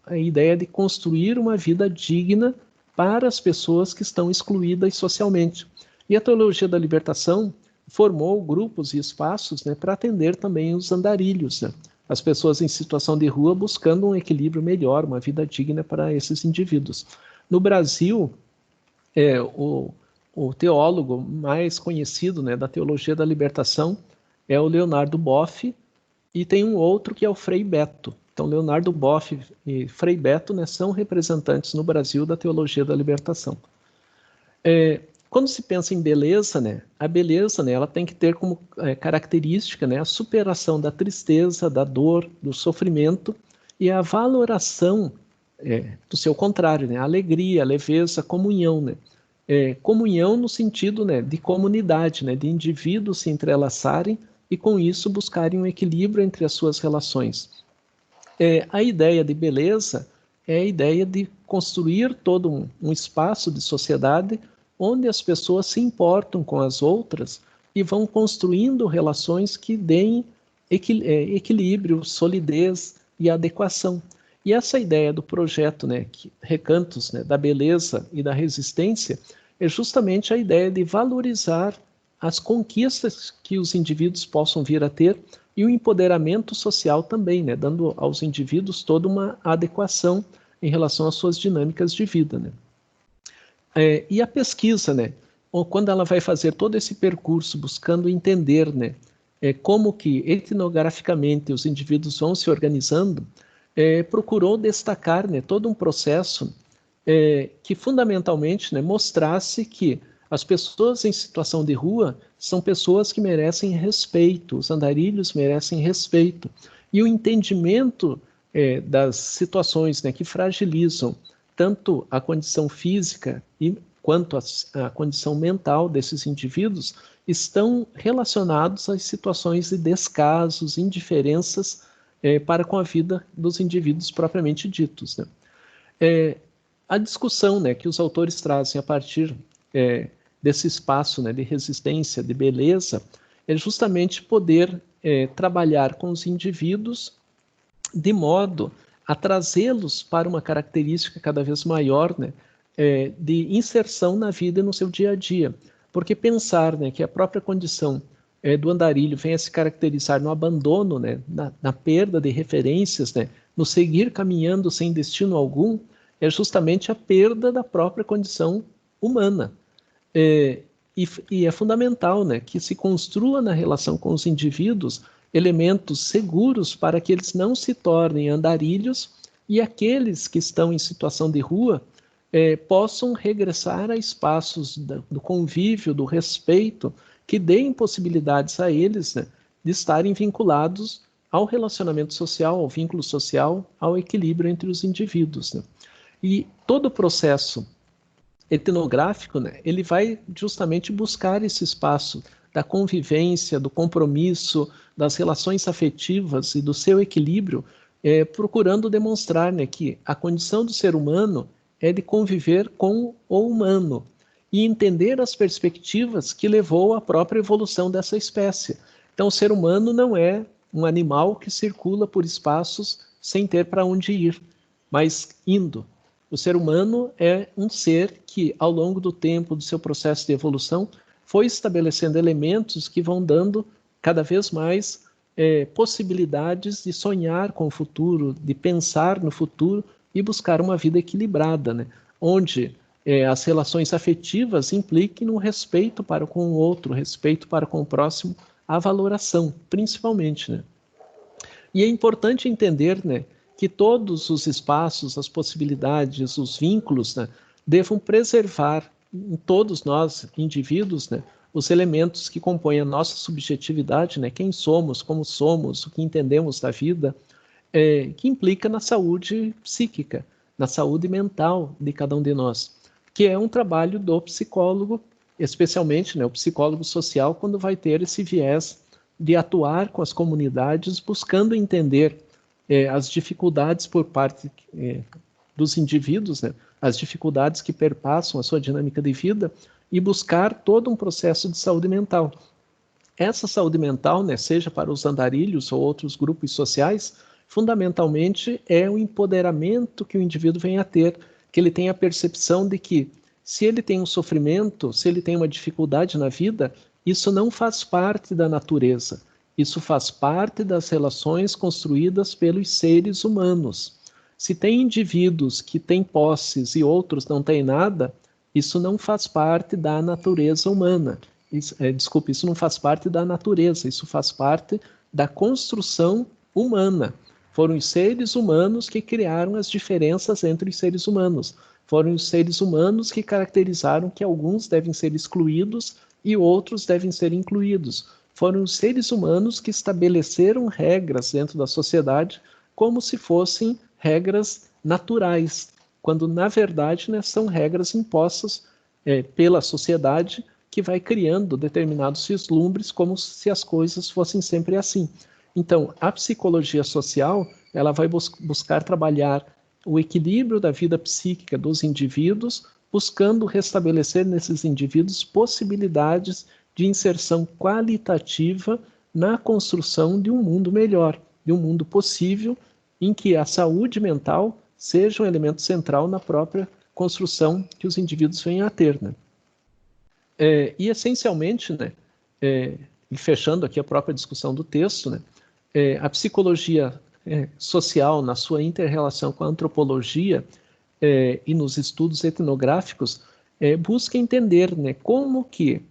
a ideia de construir uma vida digna para as pessoas que estão excluídas socialmente. E a teologia da libertação formou grupos e espaços, né, para atender também os andarilhos, né, as pessoas em situação de rua buscando um equilíbrio melhor, uma vida digna para esses indivíduos. No Brasil, o teólogo mais conhecido, né, da teologia da libertação é o Leonardo Boff, e tem um outro que é o Frei Beto. Então, Leonardo Boff e Frei Beto, né, são representantes no Brasil da teologia da libertação. Quando se pensa em beleza, né, a beleza, né, ela tem que ter como característica, né, a superação da tristeza, da dor, do sofrimento e a valoração do seu contrário, né, a alegria, a leveza, a comunhão, né, comunhão no sentido, né, de comunidade, né, de indivíduos se entrelaçarem e com isso buscarem um equilíbrio entre as suas relações. A ideia de beleza é a ideia de construir todo um espaço de sociedade onde as pessoas se importam com as outras e vão construindo relações que deem equilíbrio, solidez e adequação. E essa ideia do projeto, né, Recantos, né, da beleza e da resistência, é justamente a ideia de valorizar as conquistas que os indivíduos possam vir a ter e o empoderamento social também, né, dando aos indivíduos toda uma adequação em relação às suas dinâmicas de vida, né. E a pesquisa, né, quando ela vai fazer todo esse percurso buscando entender, né, como que etnograficamente os indivíduos vão se organizando, procurou destacar, né, todo um processo que fundamentalmente, né, mostrasse que as pessoas em situação de rua são pessoas que merecem respeito, os andarilhos merecem respeito. E o entendimento das situações, né, que fragilizam tanto a condição física quanto a condição mental desses indivíduos estão relacionados às situações de descasos, indiferenças para com a vida dos indivíduos propriamente ditos, né? A discussão, né, que os autores trazem a partir desse espaço, né, de resistência, de beleza, é justamente poder trabalhar com os indivíduos de modo a trazê-los para uma característica cada vez maior, né, de inserção na vida e no seu dia a dia. Porque pensar, né, que a própria condição do andarilho venha se caracterizar no abandono, né, na perda de referências, né, no seguir caminhando sem destino algum, é justamente a perda da própria condição humana. E é fundamental, né, que se construa na relação com os indivíduos elementos seguros para que eles não se tornem andarilhos e aqueles que estão em situação de rua possam regressar a espaços do convívio, do respeito, que deem possibilidades a eles, né, de estarem vinculados ao relacionamento social, ao vínculo social, ao equilíbrio entre os indivíduos, né? E todo o processo etnográfico, né, ele vai justamente buscar esse espaço da convivência, do compromisso, das relações afetivas e do seu equilíbrio, procurando demonstrar, né, que a condição do ser humano é de conviver com o humano e entender as perspectivas que levou à própria evolução dessa espécie. Então, o ser humano não é um animal que circula por espaços sem ter para onde ir, mas indo. O ser humano é um ser que, ao longo do tempo do seu processo de evolução, foi estabelecendo elementos que vão dando cada vez mais possibilidades de sonhar com o futuro, de pensar no futuro e buscar uma vida equilibrada, né? Onde as relações afetivas impliquem no respeito para com o outro, respeito para com o próximo, a valoração, principalmente, né? E é importante entender, né, que todos os espaços, as possibilidades, os vínculos, né, devam preservar em todos nós, indivíduos, né, os elementos que compõem a nossa subjetividade, né, quem somos, como somos, o que entendemos da vida, que implica na saúde psíquica, na saúde mental de cada um de nós, que é um trabalho do psicólogo, especialmente, né, o psicólogo social, quando vai ter esse viés de atuar com as comunidades, buscando entender as dificuldades por parte dos indivíduos, né, as dificuldades que perpassam a sua dinâmica de vida e buscar todo um processo de saúde mental. Essa saúde mental, né, seja para os andarilhos ou outros grupos sociais, fundamentalmente é o empoderamento que o indivíduo vem a ter, que ele tem a percepção de que se ele tem um sofrimento, se ele tem uma dificuldade na vida, isso não faz parte da natureza, isso faz parte das relações construídas pelos seres humanos. Se tem indivíduos que têm posses e outros não têm nada, isso não faz parte da natureza humana. Isso não faz parte da natureza, isso faz parte da construção humana. Foram os seres humanos que criaram as diferenças entre os seres humanos. Foram os seres humanos que caracterizaram que alguns devem ser excluídos e outros devem ser incluídos. Foram os seres humanos que estabeleceram regras dentro da sociedade como se fossem regras naturais, quando na verdade, né, são regras impostas pela sociedade que vai criando determinados vislumbres como se as coisas fossem sempre assim. Então, a psicologia social, ela vai buscar trabalhar o equilíbrio da vida psíquica dos indivíduos, buscando restabelecer nesses indivíduos possibilidades de inserção qualitativa na construção de um mundo melhor, de um mundo possível, em que a saúde mental seja um elemento central na própria construção que os indivíduos venham a ter, né? E essencialmente, né, e fechando aqui a própria discussão do texto, né, a psicologia social, na sua inter-relação com a antropologia e nos estudos etnográficos, busca entender, né, como que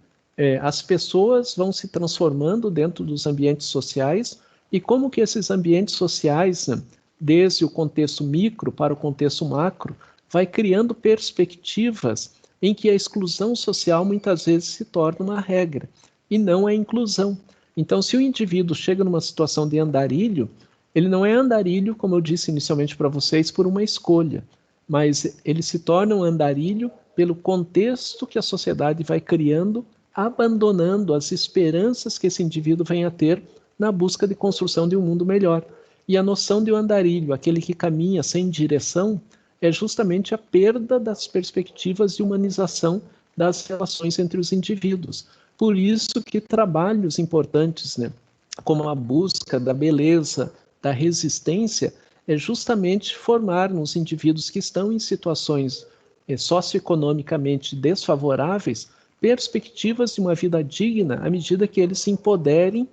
as pessoas vão se transformando dentro dos ambientes sociais e como que esses ambientes sociais, né, desde o contexto micro para o contexto macro, vai criando perspectivas em que a exclusão social muitas vezes se torna uma regra e não a inclusão. Então, se o indivíduo chega numa situação de andarilho, ele não é andarilho, como eu disse inicialmente para vocês, por uma escolha, mas ele se torna um andarilho pelo contexto que a sociedade vai criando, abandonando as esperanças que esse indivíduo vem a ter na busca de construção de um mundo melhor. E a noção de um andarilho, aquele que caminha sem direção, é justamente a perda das perspectivas de humanização das relações entre os indivíduos. Por isso que trabalhos importantes, né, como a busca da beleza, da resistência, é justamente formar nos indivíduos que estão em situações socioeconomicamente desfavoráveis perspectivas de uma vida digna à medida que eles se empoderem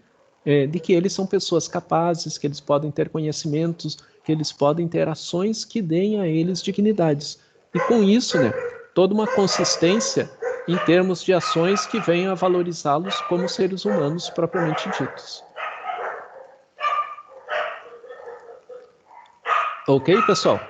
de que eles são pessoas capazes, que eles podem ter conhecimentos, que eles podem ter ações que deem a eles dignidades. E com isso, né, toda uma consistência em termos de ações que venham a valorizá-los como seres humanos propriamente ditos. Ok, pessoal?